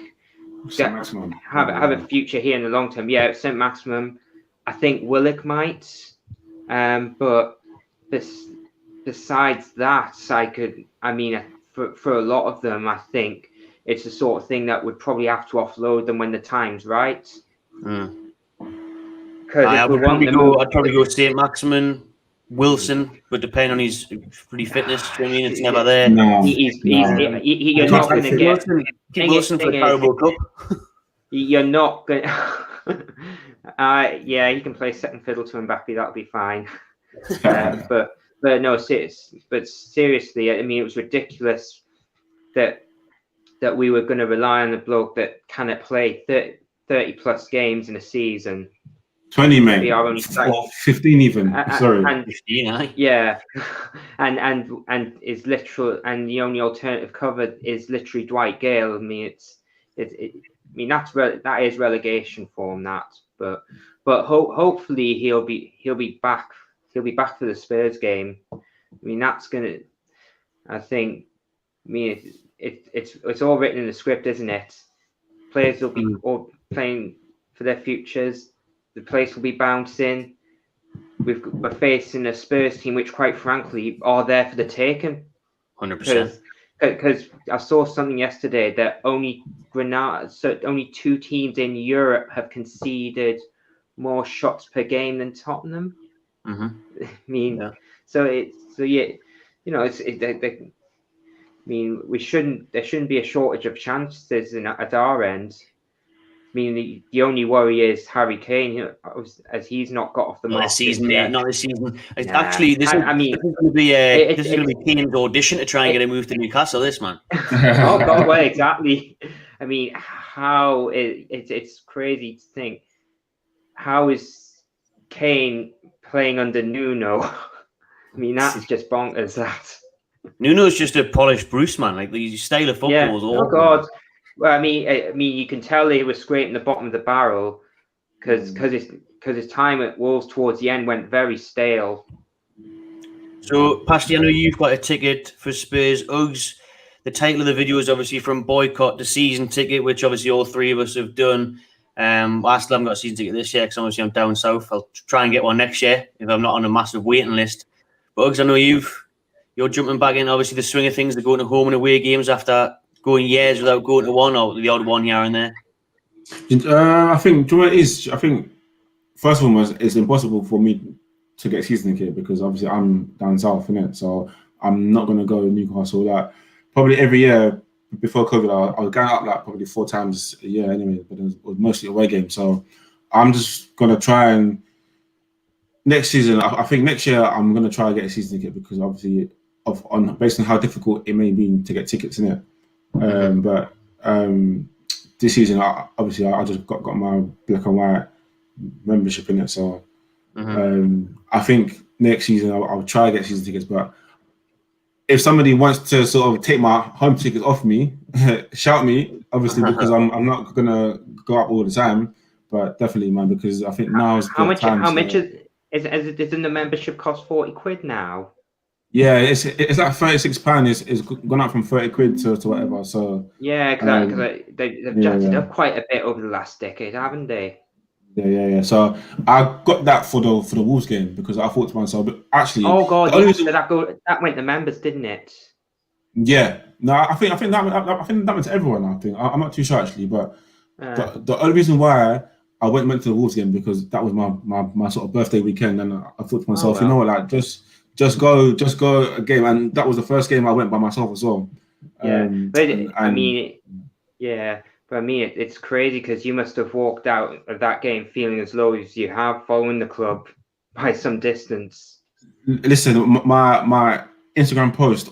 that have a future here in the long term, St. Maximum. I think Willock might, but besides that, for a lot of them, I think it's the sort of thing that would probably have to offload them when the time's right. I'd probably go St. Maximum, Wilson, but depending on his fitness, I mean, it's never there. You're not going to get Wilson for the Carabao Cup. You're not going. He can play second fiddle to Mbappe. That'll be fine. But seriously, I mean, it was ridiculous that we were going to rely on a bloke that cannot play 30 plus games in a season. 20, mate. 15 even. Sorry. 15, yeah. and is literal, and the only alternative cover is literally Dwight Gale. I mean, that is relegation form, that. But hopefully he'll be back. He'll be back for the Spurs game. I mean, that's gonna. I think. I mean, it's all written in the script, isn't it? Players will be all playing for their futures. The place will be bouncing. We're facing a Spurs team which, quite frankly, are there for the taking. 100%. Because I saw something yesterday that only 2 teams in Europe have conceded more shots per game than Tottenham. I mean, I mean, there shouldn't be a shortage of chances at our end. I mean, the only worry is Harry Kane, as he's not got off the mark. Not this season. Actually, this is going to be Kane's audition to try and get a move to Newcastle. This man. Oh God, well, exactly. I mean, it's crazy to think. How is Kane playing under Nuno? I mean, that's just bonkers. That Nuno's just a polished Bruce, man. Like, the style of football is awful. Oh God. Well, I mean, you can tell he was scraping the bottom of the barrel because his time at Wolves towards the end went very stale. So, Pasty, I know you've got a ticket for Spurs. Uggs, the title of the video is obviously From Boycott to Season Ticket, which obviously all three of us have done. I still haven't got a season ticket this year because obviously I'm down south. I'll try and get one next year if I'm not on a massive waiting list. But Uggs, I know you're jumping back in, obviously, the swing of things, they're going to home and away games after going years without going to one, or the odd one here and there. I think, do you know what it is? I think, first of all, it's impossible for me to get season ticket because obviously I'm down south, innit? So I'm not going to go to Newcastle. Like, probably every year before COVID, I was going up like probably 4 times a year anyway, but it was mostly away games. So I'm just gonna try and next season. I think next year I'm gonna try and get a season ticket because obviously based on how difficult it may be to get tickets in it. But this season, I just got my black and white membership in it. So I think next season I'll try to get season tickets. But if somebody wants to sort of take my home tickets off me, shout me, obviously, because I'm not gonna go up all the time. But definitely, man, because I think now is how much. time. How much isn't the membership cost £40 now? Yeah, it's like £36. It's gone up from 30 quid to whatever. So yeah, because they've jacked it up quite a bit over the last decade, haven't they? Yeah. So I got that for the Wolves game because I thought to myself, but actually, oh god, that went to members, didn't it? Yeah, no, I think that went to everyone. I think I'm not too sure actually, but the only reason why I went to the Wolves game because that was my sort of birthday weekend, and I thought to myself, you know what, like just go a game, and that was the first game I went by myself as well. Yeah, but I mean, it's crazy because you must have walked out of that game feeling as low as you have, following the club by some distance. Listen, my Instagram post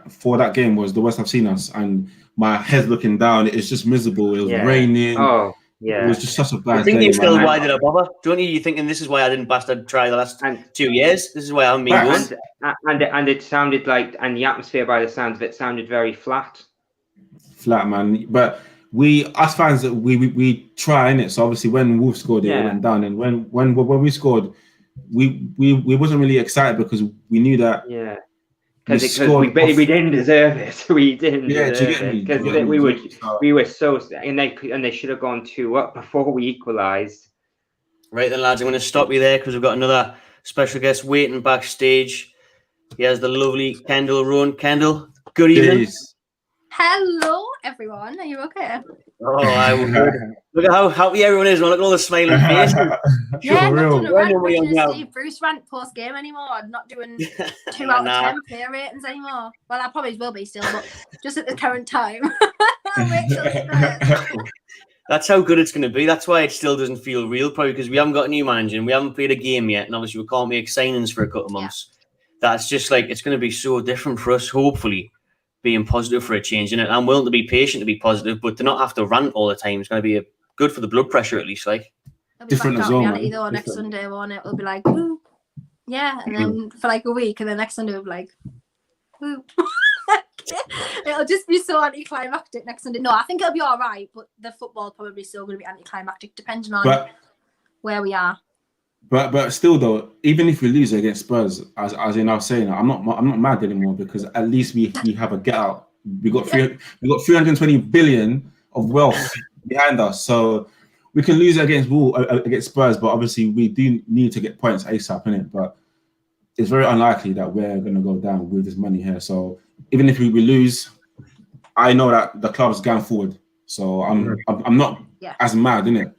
for that game was the worst I've seen us, and my head looking down. It's just miserable. It was raining. Oh, yeah. It was just such a bad I think day. you still, why did I bother? Don't you? You thinking this is why I didn't bastard try the last 2 years? This is why I haven't been going. And it sounded like, and the atmosphere by the sounds of it sounded very flat. Flat, man. But us fans, we try in it. So obviously, when Wolves scored, it went down, and when we scored, we wasn't really excited because we knew that. Yeah. Because we didn't deserve it. We didn't deserve it because we were so, and they should have gone 2 up before we equalised. Right then, lads, I'm going to stop you there because we've got another special guest waiting backstage. Here's the lovely Kendall Rowan. Kendall, good evening. Hello, everyone. Are you okay? Oh, I will. Look at how happy everyone is. Look at all the smiling faces. Yeah, not doing a rant, Steve Bruce rant post game anymore. I'm not doing 2 out of 10 player ratings anymore. Well, I probably will be still, but just at the current time. That's how good it's going to be. That's why it still doesn't feel real, probably because we haven't got a new manager and we haven't played a game yet, and obviously we can't make signings for a couple of months. That's just like, it's going to be so different for us, hopefully, being positive for a change in it. I'm willing to be patient to be positive, but to not have to rant all the time is going to be good for the blood pressure, at least. Like, different as well. Reality, though, next Sunday, won't it? It'll be like, woo. Yeah, and then for like a week, and then next Sunday we'll be like, woo. It'll just be so anticlimactic next Sunday. No, I think it'll be all right, but the football probably still going to be anticlimactic, depending on where we are. But still, though, even if we lose against Spurs, as in I was saying, I'm not mad anymore because at least we have a get out. We got 320 billion of wealth behind us, so we can lose against Spurs. But obviously, we do need to get points ASAP in it. But it's very unlikely that we're going to go down with this money here. So even if we lose, I know that the club's going forward. So I'm not as mad, innit?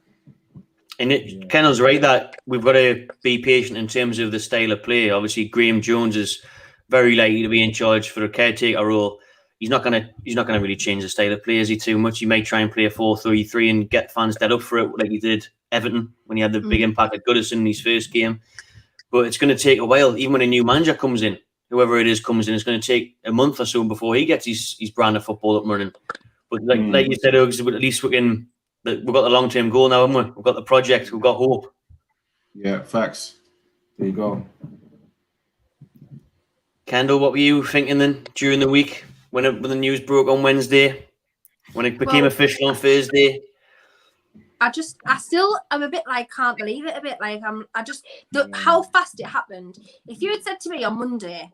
And Kendall's right that we've got to be patient in terms of the style of play. Obviously, Graham Jones is very likely to be in charge for a caretaker role. He's not gonna really change the style of play, is he? Too much. He might try and play a 4-3-3 and get fans dead up for it, like he did Everton when he had the big impact at Goodison in his first game. But it's going to take a while, even when a new manager comes in. Whoever it is comes in, it's going to take a month or so before he gets his brand of football up and running. But like you said, Uggs, at least we've got the long-term goal now, haven't we? We've got the project. We've got hope. Yeah, facts. There you go. Kendall, what were you thinking then during the week when the news broke on Wednesday, when it became official on Thursday? I'm a bit like, can't believe it a bit. Like, how fast it happened. If you had said to me on Monday,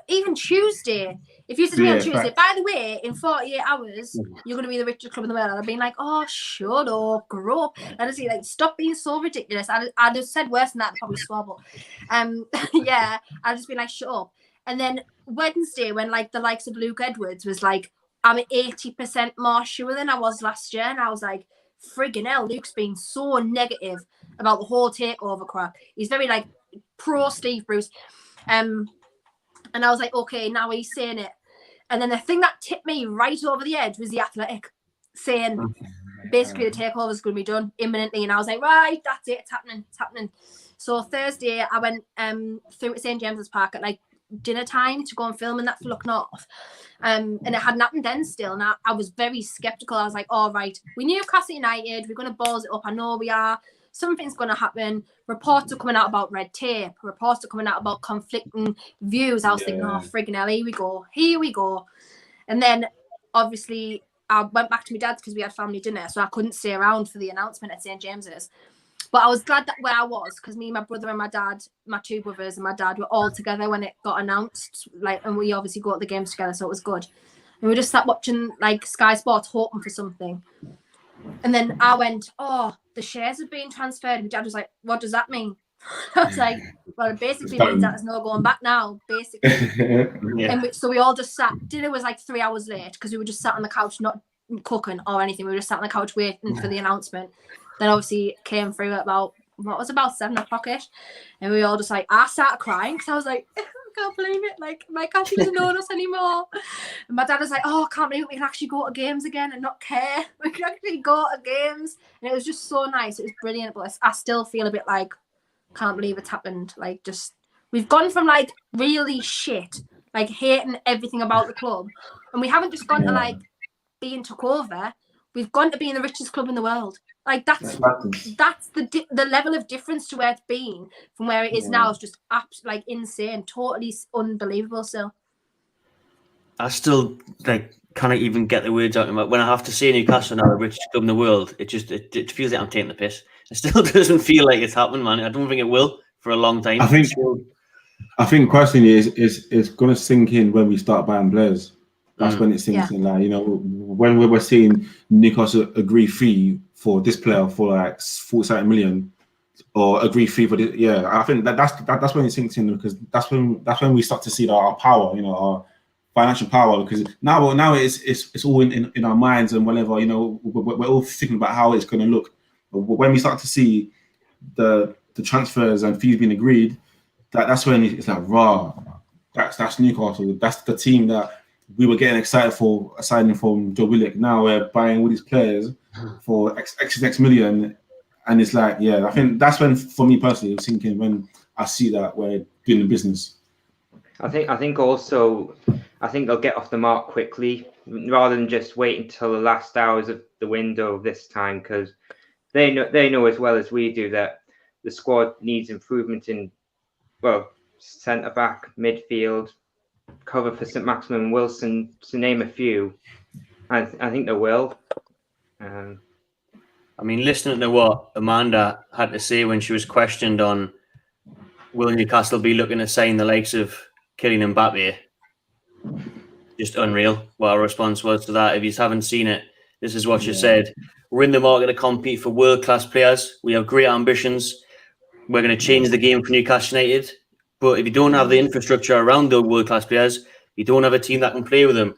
even Tuesday, if you said to me on Tuesday, by the way, in 48 hours, you're going to be the richest club in the world, I'd have been like, oh, shut up, grow up. I'd have said, like, stop being so ridiculous. I'd have said worse than that, probably swore, but yeah, I'd just be like, shut up. And then Wednesday, when like the likes of Luke Edwards was like, I'm 80% more sure than I was last year, and I was like, friggin' hell, Luke's been so negative about the whole takeover crap. He's very like pro Steve Bruce. And I was like, okay, now he's saying it. And then the thing that tipped me right over the edge was The Athletic saying basically the takeover was going to be done imminently, and I was like, right, that's it, it's happening. So Thursday I went through to St James's Park at like dinner time to go and film and that for Look North, and it hadn't happened then still, and I was very skeptical. I was like, all right, we knew Newcastle United, we're going to balls it up, I know we are, something's going to happen. Reports are coming out about red tape, reports are coming out about conflicting views. I was thinking, oh friggin' hell, here we go. And then obviously I went back to my dad's because we had family dinner, so I couldn't stay around for the announcement at St James's. But I was glad that where I was, because me, my brother and my dad, my two brothers and my dad were all together when it got announced. And we obviously got the games together, so it was good. And we just sat watching like Sky Sports, hoping for something. And then I went, oh, the shares have been transferred. And my dad was like, what does that mean? I was like, well, it basically means that there's no going back now, basically. And so we all just sat. Dinner was like 3 hours late because we were just sat on the couch, not cooking or anything. We were just sat on the couch waiting for the announcement. Then obviously it came through at about 7 o'clock-ish. And we all just like, I started crying because I was like, I can't believe it. Like, my country doesn't know us anymore. And my dad was like, oh, I can't believe we can actually go to games again and not care. We can actually go to games. And it was just so nice. It was brilliant. But I still feel a bit like, can't believe it's happened. Like, just, we've gone from like really shit, like hating everything about the club. And we haven't just gone to like being took over. We've gone to being the richest club in the world. Like that's the level of difference to where it's been from where it is now is just like insane, totally unbelievable. So I still like can't even get the words out of my, when I have to say Newcastle now the richest club in the world. It feels like I'm taking the piss. It still doesn't feel like it's happened, man. I don't think it will for a long time. I think personally it's gonna sink in when we start buying players. That's when it sinks in. Like, you know, when we're seeing Newcastle agree fee for this player for like 47 million, or agree fee for this, I think that's when it sinks in, because that's when we start to see our power, you know, our financial power. Because now it's all in our minds and whatever, you know, we're all thinking about how it's going to look. But when we start to see the transfers and fees being agreed, that's when it's like, raw. That's Newcastle. That's the team that we were getting excited for aside from Joe Willock. Now we're buying all these players for X million, and it's like, I think that's when, for me personally, I'm thinking when I see that we're doing the business. I think also they'll get off the mark quickly rather than just wait until the last hours of the window this time, because they know as well as we do that the squad needs improvement in, well, centre back, midfield, cover for St Maximin, Wilson, to name a few. I think they will. I mean, listening to what Amanda had to say when she was questioned on will Newcastle be looking to sign the likes of Kylian Mbappe, just unreal what our response was to that. If you haven't seen it, this is what she said. We're in the market to compete for world-class players. We have great ambitions. We're going to change the game for Newcastle United. But if you don't have the infrastructure around those world-class players, you don't have a team that can play with them.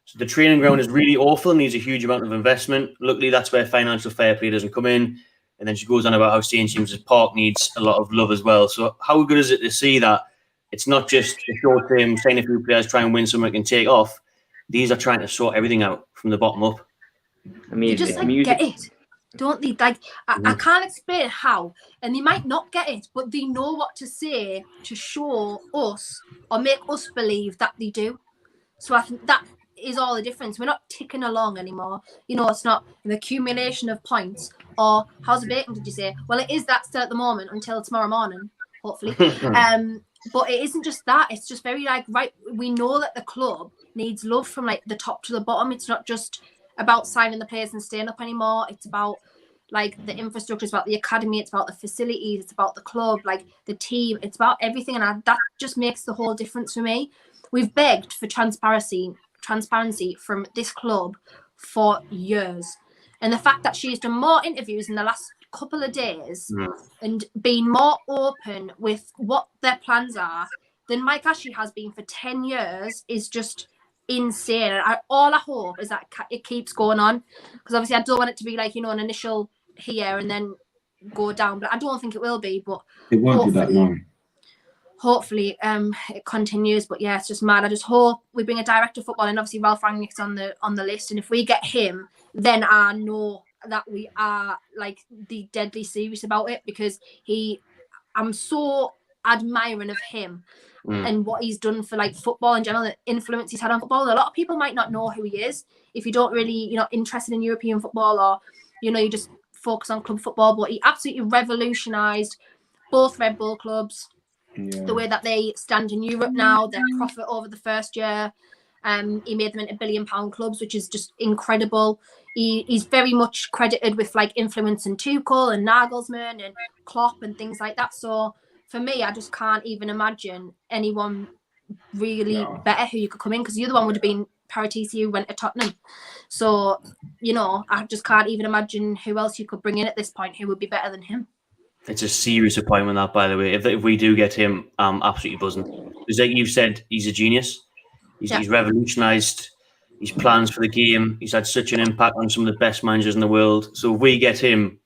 So the training ground is really awful and needs a huge amount of investment. Luckily, that's where financial fair play doesn't come in. And then she goes on about how St James's Park needs a lot of love as well. So how good is it to see that it's not just a short-term, sign a few players, try and win something and take off. These are trying to sort everything out from the bottom up. I mean, you just get it, don't they? Like, I can't explain how, and they might not get it, but they know what to say to show us or make us believe that they do. So I think that is all the difference. We're not ticking along anymore. You know, it's not an accumulation of points or how's the bacon, did you say? Well, it is that still at the moment until tomorrow morning, hopefully. But it isn't just that. It's just very like, right, we know that the club needs love from like the top to the bottom. It's not just about signing the players and staying up anymore. It's about like the infrastructure, it's about the academy, it's about the facilities, it's about the club, like the team, it's about everything. And that just makes the whole difference for me. We've begged for transparency from this club for years. And the fact that she's done more interviews in the last couple of days and been more open with what their plans are than Mike Ashley has been for 10 years is just insane. And all I hope is that it keeps going on, because obviously I don't want it to be like, you know, an initial here and then go down, but I don't think it will be. But it won't be that long. Hopefully it continues. But yeah, it's just mad. I just hope we bring a director of football, and obviously Ralph Rangnick's on the list, and if we get him, then I know that we are like the deadly serious about it, because I'm so admiring of him and what he's done for like football in general, the influence he's had on football. A lot of people might not know who he is if you don't really, you're not interested in European football, or you just focus on club football. But he absolutely revolutionised both Red Bull clubs. Yeah. The way that they stand in Europe now, their profit over the first year. He made them into £1 billion clubs, which is just incredible. He's very much credited with like influencing Tuchel and Nagelsmann and Klopp and things like that. So for me, I just can't even imagine anyone really better who you could come in, because the other one would have been Paratici, who went to Tottenham. So, I just can't even imagine who else you could bring in at this point who would be better than him. It's a serious appointment, that, by the way. If we do get him, I'm absolutely buzzing. Because like you've said, he's a genius. He's revolutionised his plans for the game. He's had such an impact on some of the best managers in the world. So if we get him,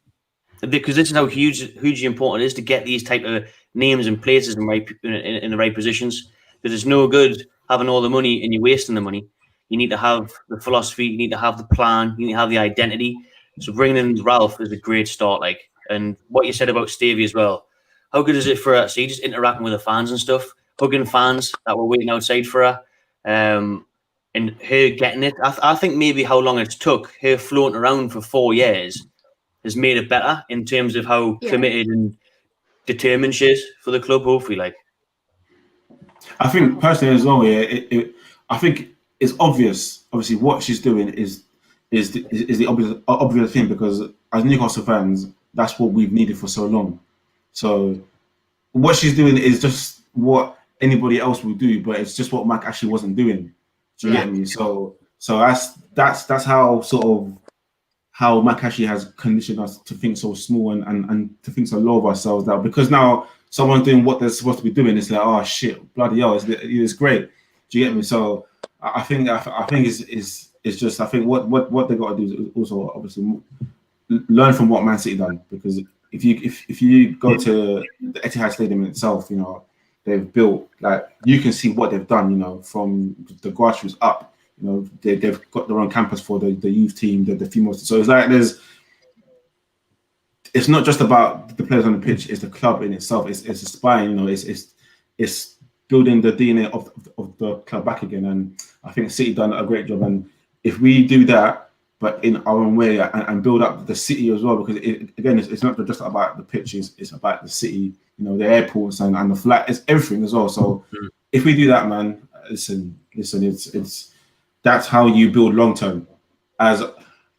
because this is how hugely important it is to get these type of names and places in the right positions. Because it's no good having all the money and you're wasting the money. You need to have the philosophy. You need to have the plan. You need to have the identity. So bringing in Ralph is a great start. And what you said about Stevie as well. How good is it for her? So you just interacting with the fans and stuff, hugging fans that were waiting outside for her. And her getting it, I think maybe how long it took her floating around for 4 years has made it better in terms of how committed and determined she is for the club. Hopefully, I think personally as well, I think it's obvious. Obviously, what she's doing is the obvious thing, because as Newcastle fans, that's what we've needed for so long. So what she's doing is just what anybody else will do, but it's just what Mac actually wasn't doing. Do you get me? So that's how sort of how Mac actually has conditioned us to think so small and to think so low of ourselves, that because now someone's doing what they're supposed to be doing, it's like, oh shit, bloody hell, it's great. Do you get me? So I think it's just, I think what they got to do is also obviously learn from what Man City done, because if you go to the Etihad Stadium itself, they've built, like, you can see what they've done, from the grassroots up. They've got their own campus for the youth team, the females. So it's like it's not just about the players on the pitch; it's the club in itself. It's a spine, it's building the DNA of the club back again. And I think City done a great job. And if we do that, but in our own way, and build up the city as well, because it's not just about the pitches; it's about the city, the airports and the flat. It's everything as well. So if we do that, man, listen, it's that's how you build long term, as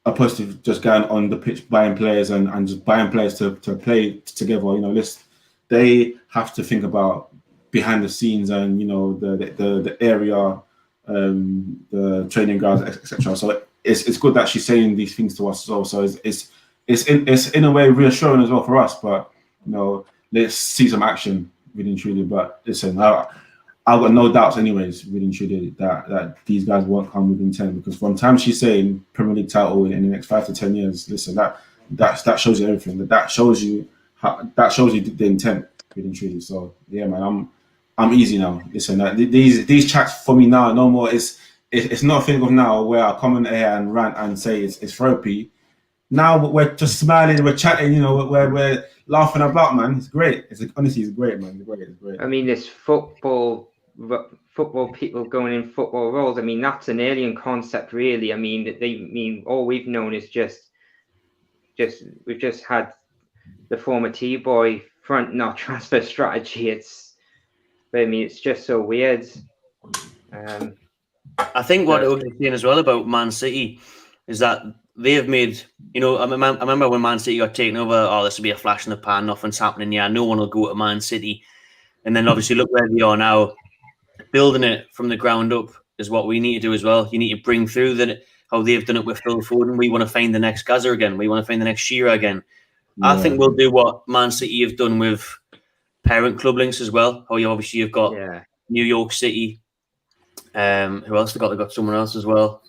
opposed to just going on the pitch buying players and just buying players to play together. They have to think about behind the scenes and the area, the training grounds, etc. So it's good that she's saying these things to us as well. So it's in a way reassuring as well for us. But let's see some action, really and truly. But listen, I've got no doubts, anyways, really and truly, that these guys won't come within 10, because from time she's saying Premier League title in the next 5 to 10 years, listen, that shows you everything. That shows you the intent, really and truly. So yeah, man, I'm easy now. Listen, these chats for me now, no more. It's not a thing of now where I come in here and rant and say it's therapy. Now we're just smiling, we're chatting, we're laughing about, man. It's great. Honestly, it's great, man. It's great. I mean, this football people going in football roles. I mean, that's an alien concept, really. I mean, all we've known is we've just had the former T-boy front not transfer strategy. It's just so weird. I think what we're saying as well about Man City is that they have made, I remember when Man City got taken over, this will be a flash in the pan, nothing's happening. Yeah, no one will go to Man City. And then obviously look where they are now. Building it from the ground up is what we need to do as well. You need to bring through how they've done it with Phil Foden. We want to find the next Gaza again. We want to find the next Shearer again. Yeah. I think we'll do what Man City have done with parent club links as well. How you've got New York City. Who else they got? They've got someone else as well.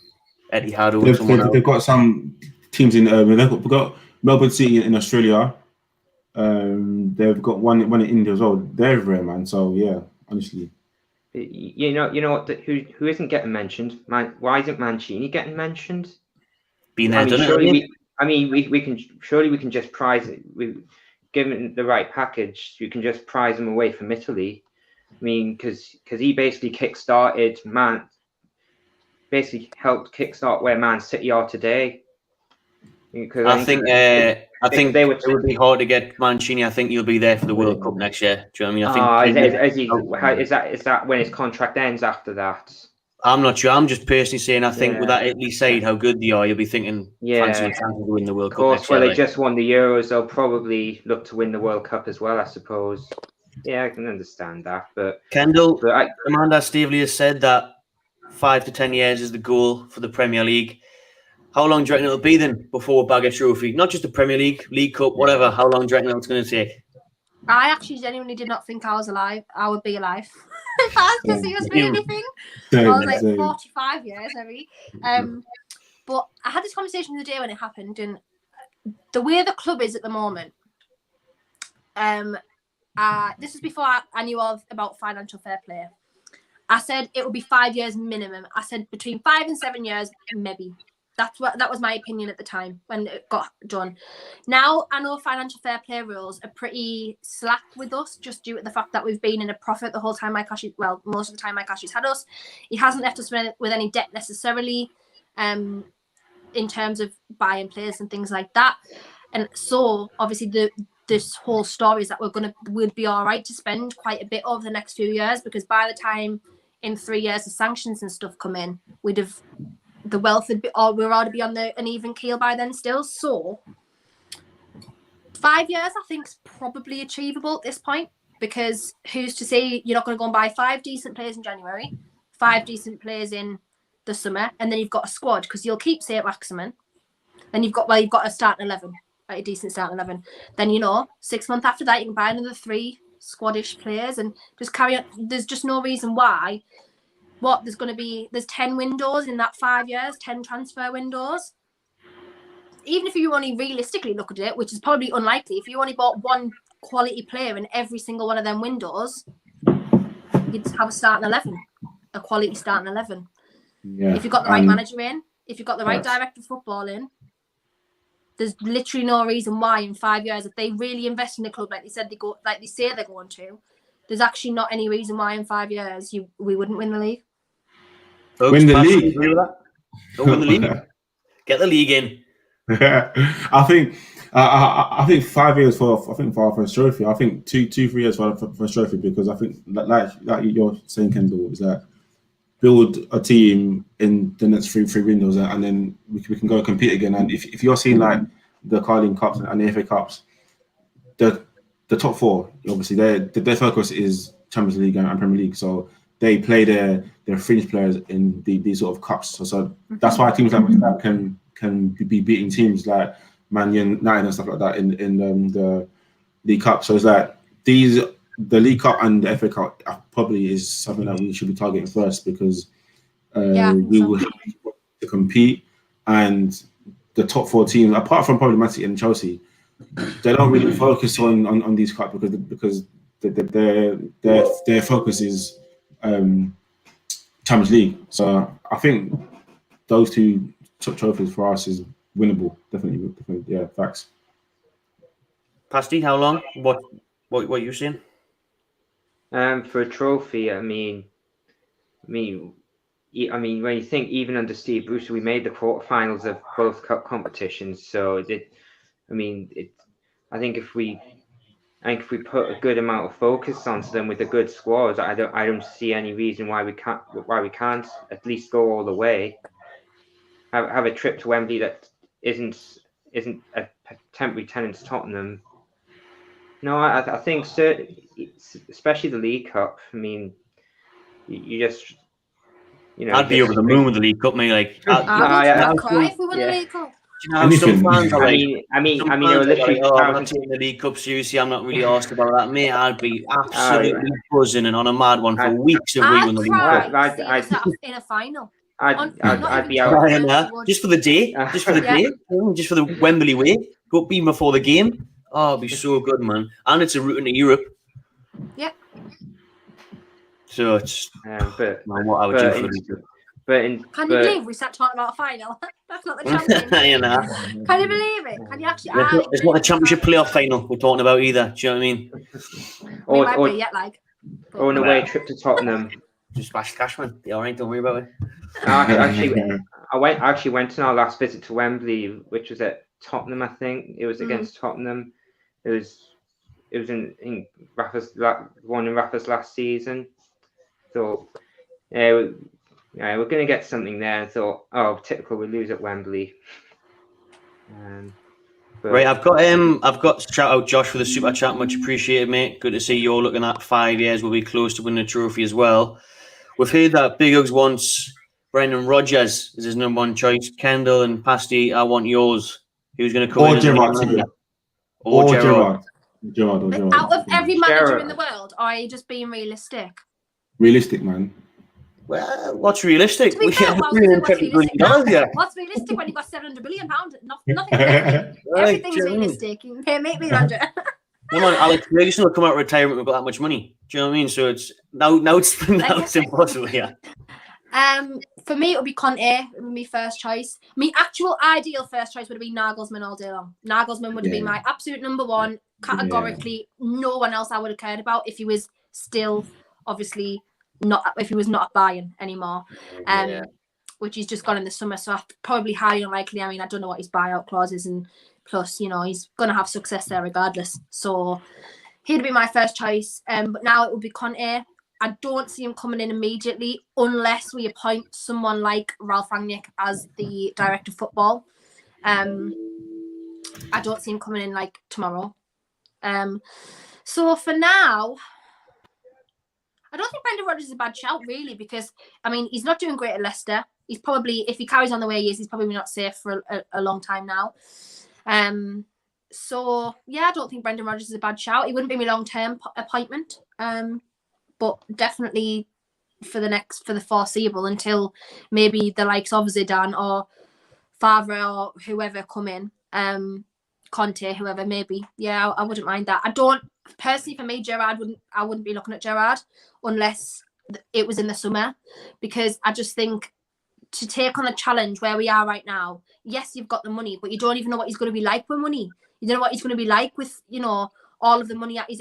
Etihad. They've got some teams in. We've got Melbourne City in Australia. They've got one in India as well. They're everywhere, man. So yeah, honestly. You know what? Who isn't getting mentioned? Why isn't Mancini getting mentioned? Been there, done it. I mean, we can just prize it. Given the right package, you can just prize him away from Italy. I mean, because he basically kickstarted helped kickstart where Man City are today. I think they would. It would be hard to get Mancini. I think he'll be there for the World Cup next year. Do you know what I mean? Is that when his contract ends after that? I'm not sure. I'm just personally saying. I think with that Italy side, how good they are, you'll be thinking, fancy a chance to win the World Cup next year. Well, they just won the Euros. They'll probably look to win the World Cup as well, I suppose. Yeah, I can understand that. But Kendall, Commander Stavely has said that 5 to 10 years is the goal for the Premier League. How long do you reckon it'll be then before we bag a trophy? Not just the Premier League, League Cup, whatever. How long do you reckon it's going to take? I actually genuinely did not think I was alive. I would be alive if I was to see us win anything. I was like 45 years, maybe. But I had this conversation the other day when it happened, and the way the club is at the moment. This was before I knew about financial fair play. I said it would be 5 years minimum. I said between 5 and 7 years, maybe. That was my opinion at the time when it got done. Now I know financial fair play rules are pretty slack with us, just due to the fact that we've been in a profit the whole time most of the time Mike Ashley's had us. He hasn't left us with any debt necessarily, in terms of buying players and things like that. And so obviously this whole story is that we'd be all right to spend quite a bit over the next few years, because by the time in 3 years the sanctions and stuff come in, the wealth would be, or we'll already be on an even keel by then still. So 5 years I think is probably achievable at this point, because who's to say you're not going to go and buy 5 decent players in January, 5 decent players in the summer, and then you've got a squad, because you'll keep St. Maximin, then you've got a starting 11, like a decent starting 11. Then 6 months after that you can buy another 3 squadish players and just carry on. There's just no reason why. There's 10 windows in that 5 years, 10 transfer windows. Even if you only realistically look at it, which is probably unlikely, if you only bought 1 quality player in every single one of them windows, you'd have a starting 11, a quality starting 11. Yeah. If you've got the right manager in, if you've got the right director of football in, there's literally no reason why in 5 years, if they really invest in the club like they say they're going to, there's actually not any reason why in 5 years we wouldn't win the league. Win the league. Win the league. Get the league in. I think 5 years for our first trophy. I think 2-3 years for our first trophy, because I think like you're saying, Kendall, is that build a team in the next three windows, and then we can go compete again. And if you're seeing like the Carling Cups and the FA Cups, the top 4, obviously their focus is Champions League and Premier League, so they play their fringe players in these sort of cups. So that's why teams like that can be beating teams like Man United and stuff like that in the League Cup. So it's like the League Cup and the FA Cup probably is something that we should be targeting first, because we will have to compete, and the top 4 teams, apart from probably Man City and Chelsea, they don't really focus on these cups because their focus is Champions League. So I think those 2 trophies for us is winnable. Definitely, yeah, facts. Pasty, how long? What are you saying? For a trophy, I mean, when you think even under Steve Bruce, we made the quarterfinals of both cup competitions. So I think if we put a good amount of focus onto them with a good squad, I don't see any reason why we can't at least go all the way. Have a trip to Wembley that isn't a temporary tenant to Tottenham. No, I think especially the League Cup. I mean, you just I'd be over the moon with the League Cup, mate. Like, I'd cry if we won the League Cup. You know, some fans are like, literally, I'm not taking the League Cup seriously. I'm not really asked about that, mate. I'd be absolutely buzzing and on a mad one for weeks if we won the League Cup. I'd in a final. I'd be out just for the day, just for the Wembley way. Go be before the game. Oh, it'd be so good, man. And it's a route into Europe. Yeah. So it's what I would do for the League Cup. Can you believe we sat talking about a final? That's not the championship. You know. Can you believe it? Can you actually? It's not a championship playoff final we're talking about either. Do you know what I mean? We might be yet, like. Or an away trip to Tottenham. Just smash Cashman. Yeah, all right, don't worry about it. I actually went on our last visit to Wembley, which was at Tottenham. I think it was against Tottenham. It was in Rafa's one in Rafa's last season. So we're going to get something there. I thought, oh, typical, we lose at Wembley. Right, I've got shout out Josh for the super chat, much appreciated, mate. Good to see you're looking at 5 years. We'll be close to winning a trophy as well. We've heard that Big Hugs wants Brendan Rodgers as his number one choice. Kendall and Pasty, I want yours. Who's going to come in? Or Gerrard. Out of every manager in the world, or are you just being realistic? Realistic, man. Well, what's realistic? To be fair, what's realistic when you've got £700 billion? Nothing. Everything's realistic. You can make me Roger. Come on, Alex Ferguson will come out of retirement with that much money. Do you know what I mean? So it's now it's impossible. Yeah. For me, it would be Conte. It would be my first choice. My actual ideal first choice would be Nagelsmann all day long. Nagelsmann would be my absolute number one. Categorically, no one else I would have cared about if he was still, obviously, if he was not at Bayern anymore. Which he's just gone in the summer, so probably highly unlikely. I mean, I don't know what his buyout clause is, and plus, you know, he's going to have success there regardless. So he'd be my first choice. But now it would be Conte. I don't see him coming in immediately unless we appoint someone like Ralph Rangnick as the director of football. I don't see him coming in like tomorrow. So for now, I don't think Brendan Rodgers is a bad shout, really, because, I mean, he's not doing great at Leicester. He's probably, if he carries on the way he is, he's probably not safe for a long time now. So, yeah, I don't think Brendan Rodgers is a bad shout. He wouldn't be my long-term appointment, but definitely for the foreseeable until maybe the likes of Zidane or Favre or whoever come in, Conte, whoever, maybe. Yeah, I wouldn't mind that. I don't, personally, for me, I wouldn't be looking at Gerrard unless it was in the summer, because I just think to take on a challenge where we are right now, yes, you've got the money, but you don't even know what he's going to be like with money. You don't know what he's going to be like with, you know, all of the money at his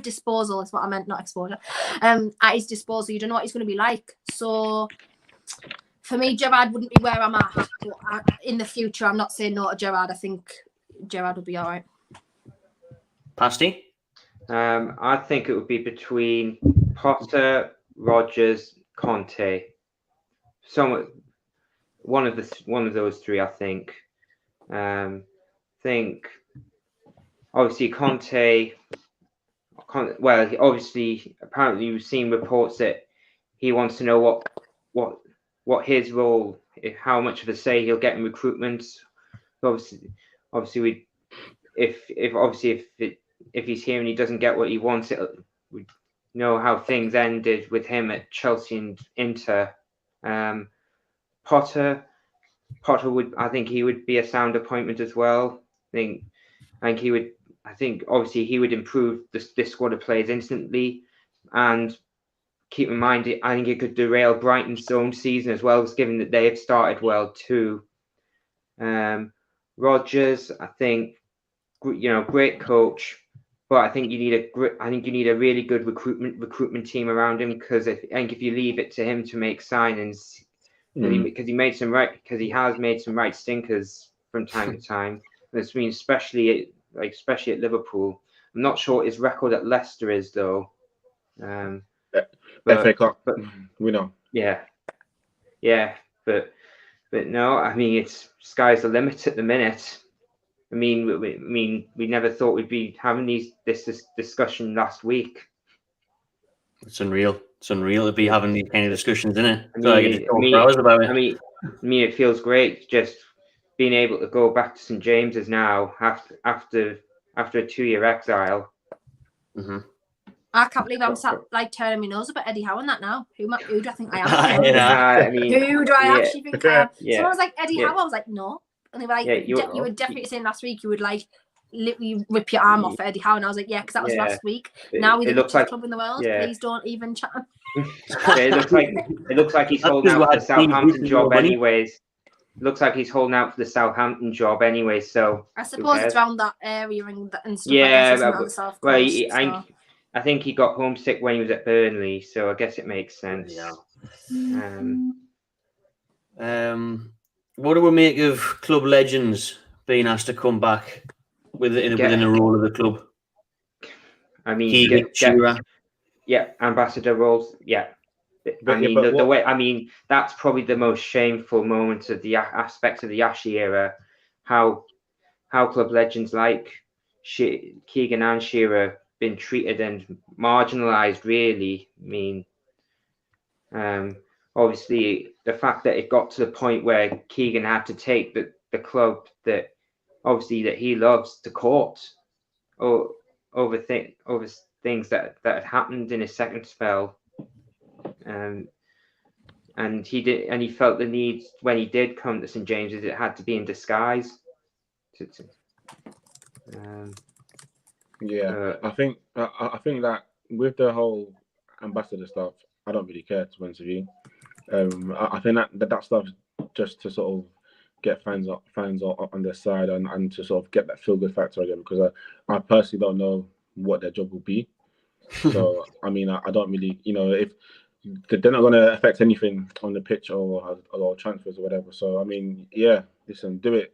disposal is what I meant, not exposure. At his disposal, you don't know what he's going to be like. So for me, Gerrard wouldn't be where I'm at. But in the future, I'm not saying no to Gerrard. I think Gerrard would be all right. Pasty? I think it would be between Potter, Rodgers, Conte. One of those three, I think. Think obviously Conte. Well, obviously, apparently we've seen reports that he wants to know what his role, how much of a say he'll get in recruitment. Obviously, if he's here and he doesn't get what he wants, we know how things ended with him at Chelsea and Inter. Potter I think he would be a sound appointment as well. I think obviously he would improve this squad of players instantly, and keep in mind, I think it could derail Brighton's own season as well, given that they have started well too. Rodgers, I think, great coach, but I think you need a really good recruitment team around him, because if you leave it to him to make signings, because he has made some right stinkers from time to time. This means especially at Liverpool. I'm not sure what his record at Leicester is though. FA Cup, we know. Yeah, but no, I mean, it's sky's the limit at the minute. I mean, we never thought we'd be having this discussion last week. It's unreal. It's unreal to be having these kind of discussions, isn't it? I mean, it feels great just being able to go back to St James's now after a 2-year exile. Mm-hmm. I can't believe I'm sat turning my nose up at Eddie Howe and that now. Who do I think I am? Who do I actually think I am? Someone was like, Eddie Howe. I was like, no. And they were like, you were definitely saying last week you would literally rip your arm off at Eddie Howe. And I was like, yeah, because that was last week. Now we're the richest club in the world. Please don't even chat. It looks like he's holding out for the Southampton job anyways. Looks like he's holding out for the Southampton job anyway. So I suppose it's around that area and stuff. Yeah, like the South well, Coast, I think he got homesick when he was at Burnley, so I guess it makes sense. Yeah. What do we make of club legends being asked to come back within a role of the club? I mean, ambassador roles. Yeah, the way. I mean, that's probably the most shameful moment of the aspects of the Ashley era. How club legends like Keegan and Shearer been treated and marginalised. Really, I mean, obviously the fact that it got to the point where Keegan had to take the club that he loves to court over things that had happened in his second spell, and he felt the need when he did come to St James's, it had to be in disguise. I think that with the whole ambassador stuff, I don't really care, to be honest with you. I think that stuff just to sort of get fans on their side and to sort of get that feel good factor again, because I personally don't know what their job will be. So I mean, I don't really, if they're not going to affect anything on the pitch or transfers or whatever. So I mean, yeah, listen, do it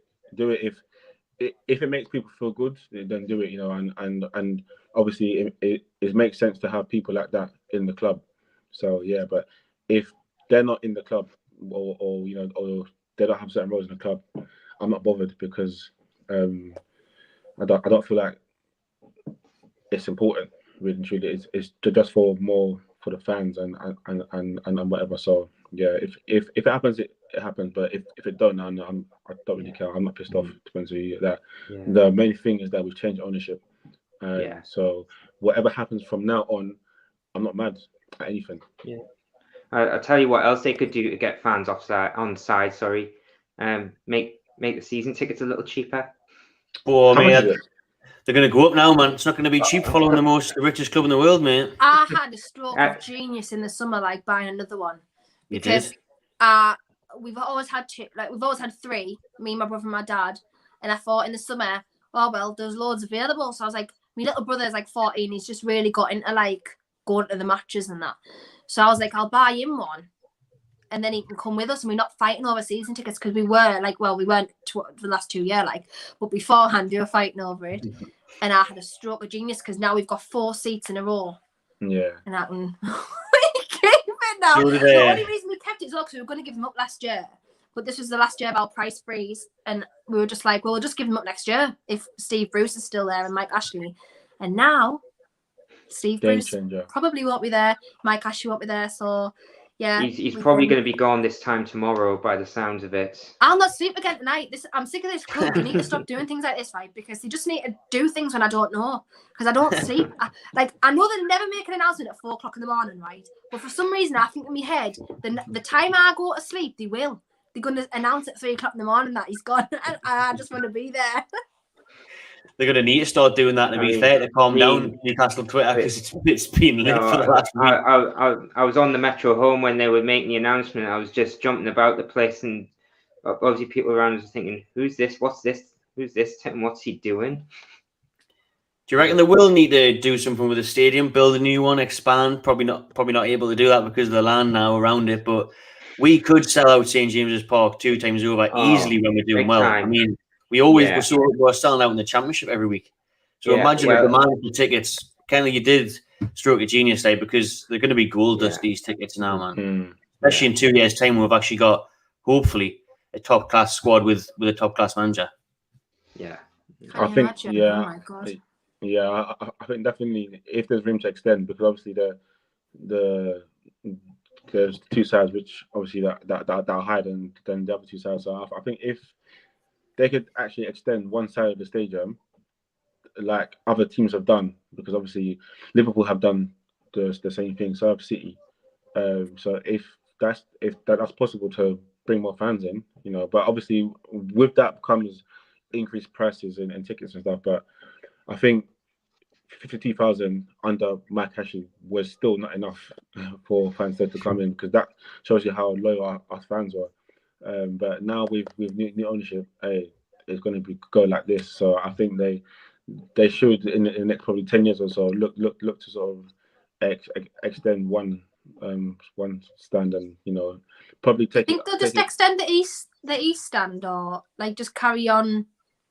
if it makes people feel good, then do it, and obviously it makes sense to have people like that in the club. So yeah, but if they're not in the club or they don't have certain roles in the club, I'm not bothered, because I don't feel like it's important, really and truly. It's just for the fans and whatever. So yeah, if it happens, it happens. But if it don't, I don't really care. I'm not pissed off, to be honest with you. The main thing is that we've changed ownership. So whatever happens from now on, I'm not mad at anything. Yeah. I'll tell you what else they could do to get fans on side. Sorry, make the season tickets a little cheaper. Oh man, they're going to go up now, man. It's not going to be cheap following the richest club in the world, mate. I had a stroke of genius in the summer, like buying another one. Because we've always had three, me, my brother, and my dad. And I thought in the summer, oh well, there's loads available. So I was like, my little brother's like 14. He's just really got into like going to the matches and that. So I was like, I'll buy him one, and then he can come with us, and we're not fighting over season tickets, because we were like, well, we weren't for the last 2 years, but beforehand we were fighting over it. And I had a stroke of genius, because now we've got 4 seats in a row. Yeah. And I can keep it now. The only reason we kept it is because we were going to give them up last year, but this was the last year of our price freeze, and we were just like, well, we'll just give them up next year if Steve Bruce is still there and Mike Ashley. And now Steve Bruce probably won't be there. Mike Ashley won't be there. So, yeah. He's probably going to be gone this time tomorrow by the sounds of it. I'll not sleep again tonight. I'm sick of this club. You need to stop doing things like this, right? Because they just need to do things when I don't know. Because I don't sleep. I know they never make an announcement at 4 o'clock in the morning, right? But for some reason, I think in my head, the time I go to sleep, they will. They're going to announce at 3 o'clock in the morning that he's gone. And I just want to be there. They're going to need to start doing that, to be fair, to calm down Newcastle Twitter, because it's been lit for the last week. I was on the Metro home when they were making the announcement. I was just jumping about the place, and obviously people around us were thinking, who's this? What's this? Who's this? And what's he doing? Do you reckon they will need to do something with the stadium, build a new one, expand? Probably not able to do that because of the land now around it, but we could sell out St James's Park 2 times over easily when we're doing well. I mean, we always we're selling out in the Championship every week. So imagine the demand for tickets. Kind of you did stroke a genius there, because they're going to be gold dust, these tickets now, man. Especially in 2 years' time, we've actually got, hopefully, a top-class squad with a top-class manager. Yeah. I think, oh my God. Yeah, I think definitely if there's room to extend, because obviously there's 2 sides which obviously that are higher than the other 2 sides. So I think if they could actually extend one side of the stadium, like other teams have done, because obviously Liverpool have done the same thing. So have City. So if that's possible to bring more fans in, but obviously with that comes increased prices and tickets and stuff. But I think 52,000 under Mike Ashley was still not enough for fans to come in, because that shows you how loyal our fans were. But now with new ownership, it's going to go like this. So I think they should in the next probably 10 years or so look to sort of extend one stand, and probably take. I think they'll just extend the east stand, or like just carry on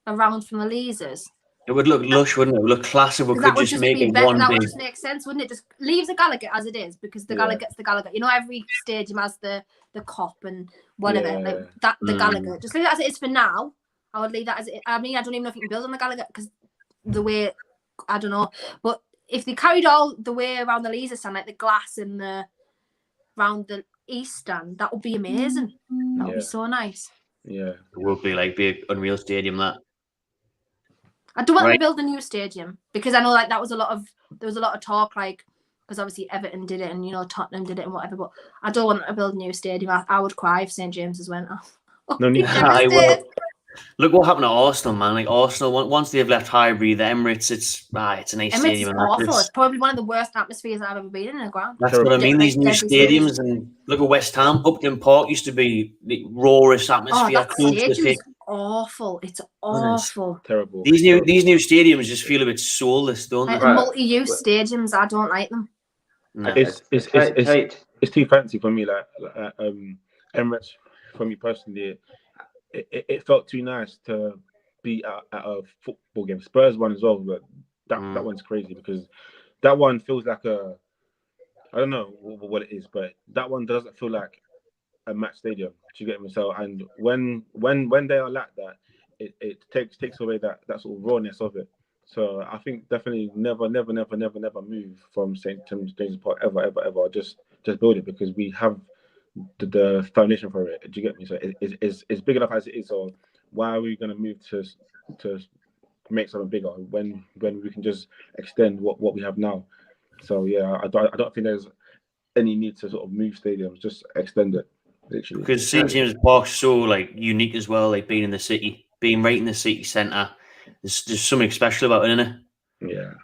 around from the lasers. It would look lush, wouldn't it? It would look classy. We could just make it one that big. would just make sense, wouldn't it? Just leave the Gallagher as it is, because the Gallagher's the Gallagher. Every stadium has the cop and whatever. Like that, the Gallagher. Just leave it as it is for now. I would leave that as it. I mean, I don't even know if you can build on the Gallagher, because the way, I don't know. But if they carried all the way around the laser stand, like the glass and the around the east stand, that would be amazing. That would be so nice. Yeah, it would be like big Unreal Stadium. That I don't want to build a new stadium, because I know like there was a lot of talk, like, because obviously Everton did it and Tottenham did it and whatever. But I don't want to build a new stadium. I would cry if St James's went off. No need. Look what happened to Arsenal, man. Like Arsenal, once they've left Highbury, the Emirates, it's a nice stadium. It's awful. It's probably one of the worst atmospheres I've ever been in a ground. That's what I mean. These new stadiums, and look at West Ham. Upton Park used to be the rawest atmosphere. That stadium's awful. It's awful. Terrible. These new stadiums just feel a bit soulless, don't they? Like the multi-use stadiums, I don't like them. No. It's too fancy for me. Like Emirates, for me personally. It felt too nice to be at a football game. Spurs one as well, but that one's crazy, because that one feels like I don't know what it is, but that one doesn't feel like a match stadium. Do you get me? So, and when they are like that, it takes away that sort of rawness of it. So I think definitely never move from St James's Park ever. Just build it, because we have the foundation for it. Do you get me? So it's big enough as it is. So why are we going to move to make something bigger when we can just extend what we have now? So yeah, I don't think there's any need to sort of move stadiums. Just extend it, literally. Because St James's Park's so like unique as well. Like being in the city, being right in the city centre. There's something special about it, isn't it?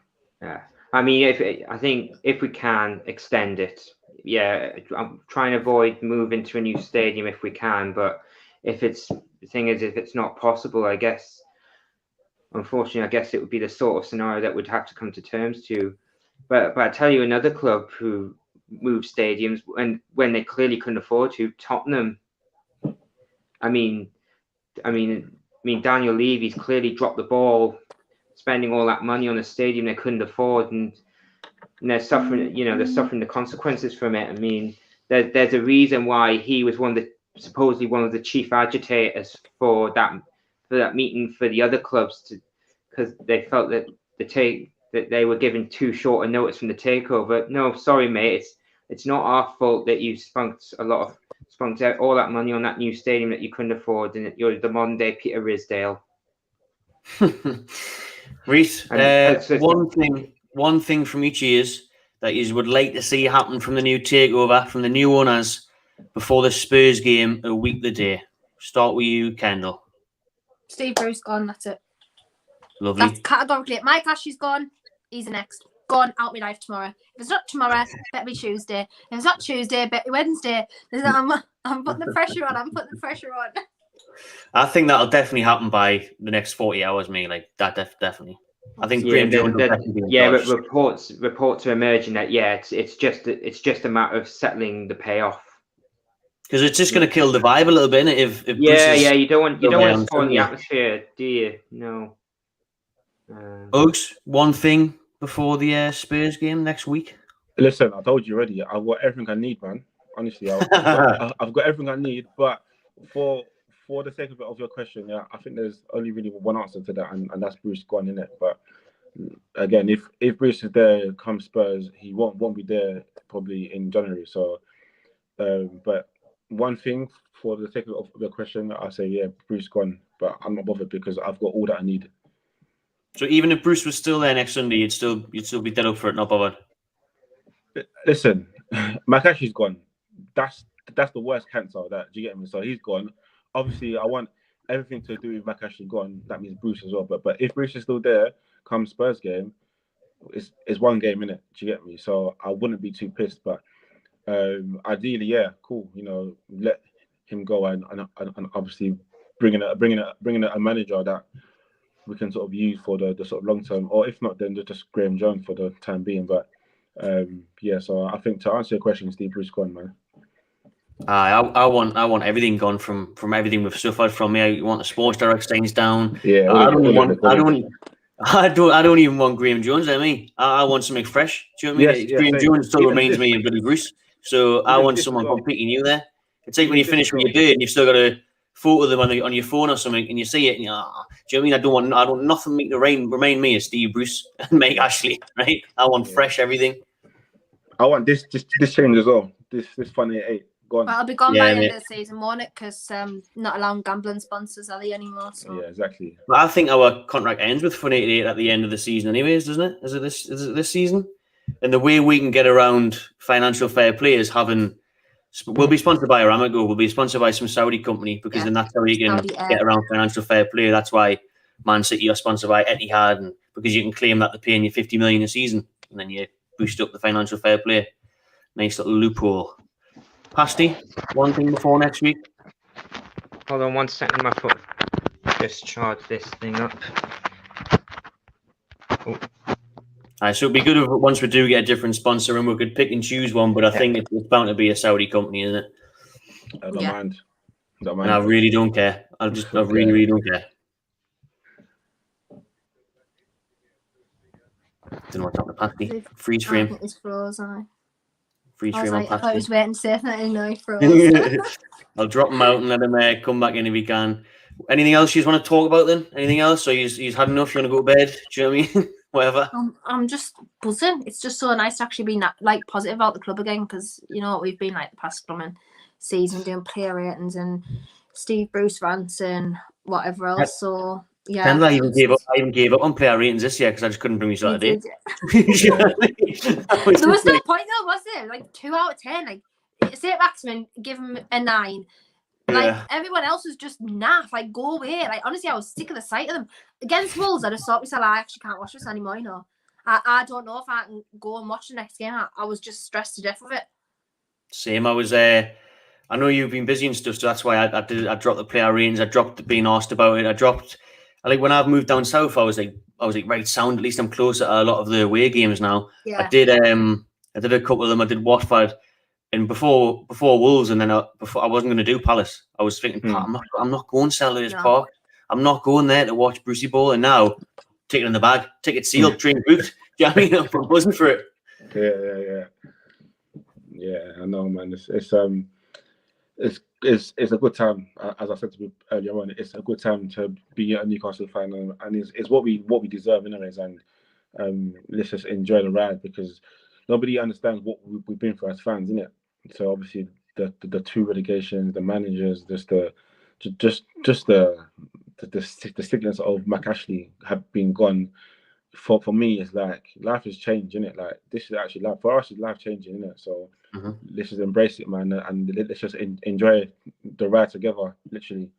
Yeah. I mean, I think if we can extend it. Yeah, I'm trying to avoid moving to a new stadium if we can, but if it's not possible, I guess, unfortunately, it would be the sort of scenario that we'd have to come to terms to. But I tell you, another club who moved stadiums when they clearly couldn't afford to, Tottenham. I mean, Daniel Levy's clearly dropped the ball, spending all that money on a stadium they couldn't afford, and they're suffering. They're suffering the consequences from it. I mean, there's a reason why he was supposedly one of the chief agitators for that meeting for the other clubs, because they felt that that they were given too short a notice from the takeover. No, sorry, mate, it's not our fault that you spunked out all that money on that new stadium that you couldn't afford, and you're the modern day Peter Ridsdale. Reese, one thing from each years that you would like to see happen from the new takeover, from the new owners, before the Spurs game a week the day. Start with you, Kendall. Steve Bruce gone. That's it. Lovely. That's categorically it. Mike Ashley's gone. He's the next. Gone out my life tomorrow. If it's not tomorrow, better be Tuesday. If it's not Tuesday, better be Wednesday. I'm putting the pressure on. I think that'll definitely happen by the next 40 hours, me. Like that, definitely. I think Graham Jones will definitely be in touch. Reports are emerging that it's just a matter of settling the payoff. Because it's just going to kill the vibe a little bit, innit? If you don't want to spoil the atmosphere, do you? No. Uggs, one thing before the Spurs game next week. Listen, I told you already. I've got everything I need, man. Honestly, I've got everything I need. But for the sake of your question, I think there's only really one answer to that, and that's Bruce gone, in it. But again, if Bruce is there come Spurs, he won't be there probably in January. So, but one thing for the sake of your question, I say Bruce gone, but I'm not bothered because I've got all that I need. So even if Bruce was still there next Sunday, you'd still be dead up for it, not bothered. Listen, Mike Ashley's gone. That's the worst cancer. Do you get me? So he's gone. Obviously, I want everything to do with Mike Ashley gone. That means Bruce as well. But if Bruce is still there, come Spurs game, it's one game, innit? Do you get me? So I wouldn't be too pissed, but ideally, yeah, cool. You know, let him go and obviously bringing a manager that we can sort of use for the sort of long term, or if not, then just Graham Jones for the time being. But yeah, so I think to answer your question, Steve Bruce gone, man. I want everything gone from everything we've suffered from. I want the sports direct signs down. Yeah, I don't even want Graham Jones. I want something fresh. Do you know what I mean? Yes, Graham same. Jones still Even reminds this- me of Billy Bruce. So I want someone completely new there. It's like when you finish with your beard and you've still got a photo of them on your phone or something, and you see it, and do you know what I mean? I don't nothing make the remind me of Steve Bruce and Mike Ashley, right? I want fresh everything. I want this change as well. This Fun 88 gone. Well, I'll be gone by the end of the season, won't it? Because not allowing gambling sponsors are they anymore? So. Yeah, exactly. But I think our contract ends with Fun 88 at the end of the season, anyways, doesn't it? Is it this season? And the way we can get around financial fair play is we'll be sponsored by Aramco. We'll be sponsored by some Saudi company because then that's how you can get around financial fair play. That's why Man City are sponsored by Etihad, and because you can claim that they're paying you 50 million a season, and then you boost up the financial fair play. Nice little loophole. Pasty, one thing before next week. Hold on 1 second, my foot. Just charge this thing up. Oh. So it'd be good if once we do get a different sponsor and we could pick and choose one, but I think it's bound to be a Saudi company, isn't it? I don't mind. And I really don't care. I really don't care. Don't know what's up with Pasty. Freeze frame. It's froze, Freeze frame on Pasty. I thought I was waiting to say that, and no, he froze. I'll drop him out and let him come back in if he can. Anything else you want to talk about then? Anything else? So he's had enough, you want to go to bed? Do you know what I mean? Whatever. I'm just buzzing. It's just so nice to actually be positive about the club again, because you know what we've been like the past season doing player ratings and Steve Bruce rants and whatever else. So yeah, I even gave up on player ratings this year because I just couldn't bring myself to do it. There was no point though, was there? Like 2 out of 10. Like say it back to me and give him a 9. Like everyone else was just naff. Like go away. Like honestly, I was sick of the sight of them. Against Wolves, I just thought myself, I actually can't watch this anymore. You know, I don't know if I can go and watch the next game. I was just stressed to death with it. Same. I was. I know you've been busy and stuff, so that's why I dropped the player ratings. I dropped being asked about it. I like when I've moved down south, I was like right sound. At least I'm closer to a lot of the away games now. Yeah. I did a couple of them. I did Watford. And before Wolves, and then I wasn't going to do Palace. I was thinking, I'm not going to Selhurst Park. I'm not going there to watch Brucey Ball. And now, ticket in the bag, ticket sealed, train booked. Do you know what I mean? I'm buzzing for it. Yeah. I know, man. It's a good time. As I said to you earlier on, it's a good time to be a Newcastle fan, and it's what we deserve, anyways. And let's just enjoy the ride, because nobody understands what we've been through as fans, innit? So obviously the 2 relegations, the managers, just the sickness of Mac Ashley have been gone. For me, it's like life has changed, innit? Like this is actually life for us. Is life changing, innit? So let's just embrace it, man, and let's just enjoy the ride together, literally.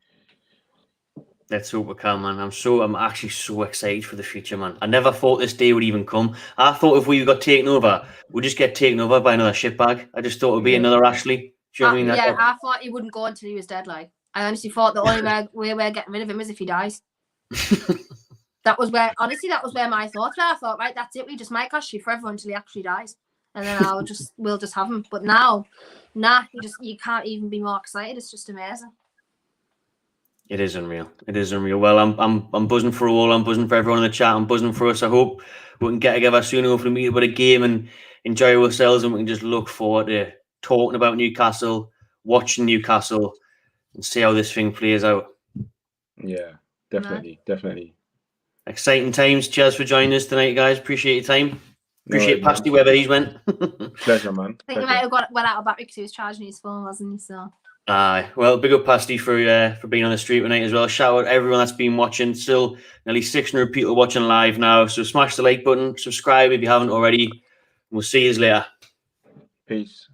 Let's hope we can, man. I'm actually so excited for the future, man. I never thought this day would even come. I thought if we got taken over, we'd just get taken over by another shitbag. I just thought it would be another Ashley. Do you know what I mean? Yeah, I thought he wouldn't go until he was dead. Like I honestly thought the only way we're getting rid of him is if he dies. That was where my thoughts were. I thought, right, that's it. We just Mike Ashley forever until he actually dies, and then we'll just have him. But now, you can't even be more excited. It's just amazing. It is unreal. Well, I'm buzzing for all. I'm buzzing for everyone in the chat. I'm buzzing for us. I hope we can get together soon. Hopefully, meet about a game and enjoy ourselves, and we can just look forward to talking about Newcastle, watching Newcastle, and see how this thing plays out. Yeah, definitely. Exciting times. Cheers for joining us tonight, guys. Appreciate your time. Appreciate Pasty wherever he's went. Pleasure, man. I think he might have went out of battery because he was charging his phone, wasn't he? So. Well, big up Pasty for being on the street tonight as well. Shout out everyone that's been watching. Still nearly 600 people watching live now. So smash the like button, subscribe if you haven't already. We'll see you later. Peace.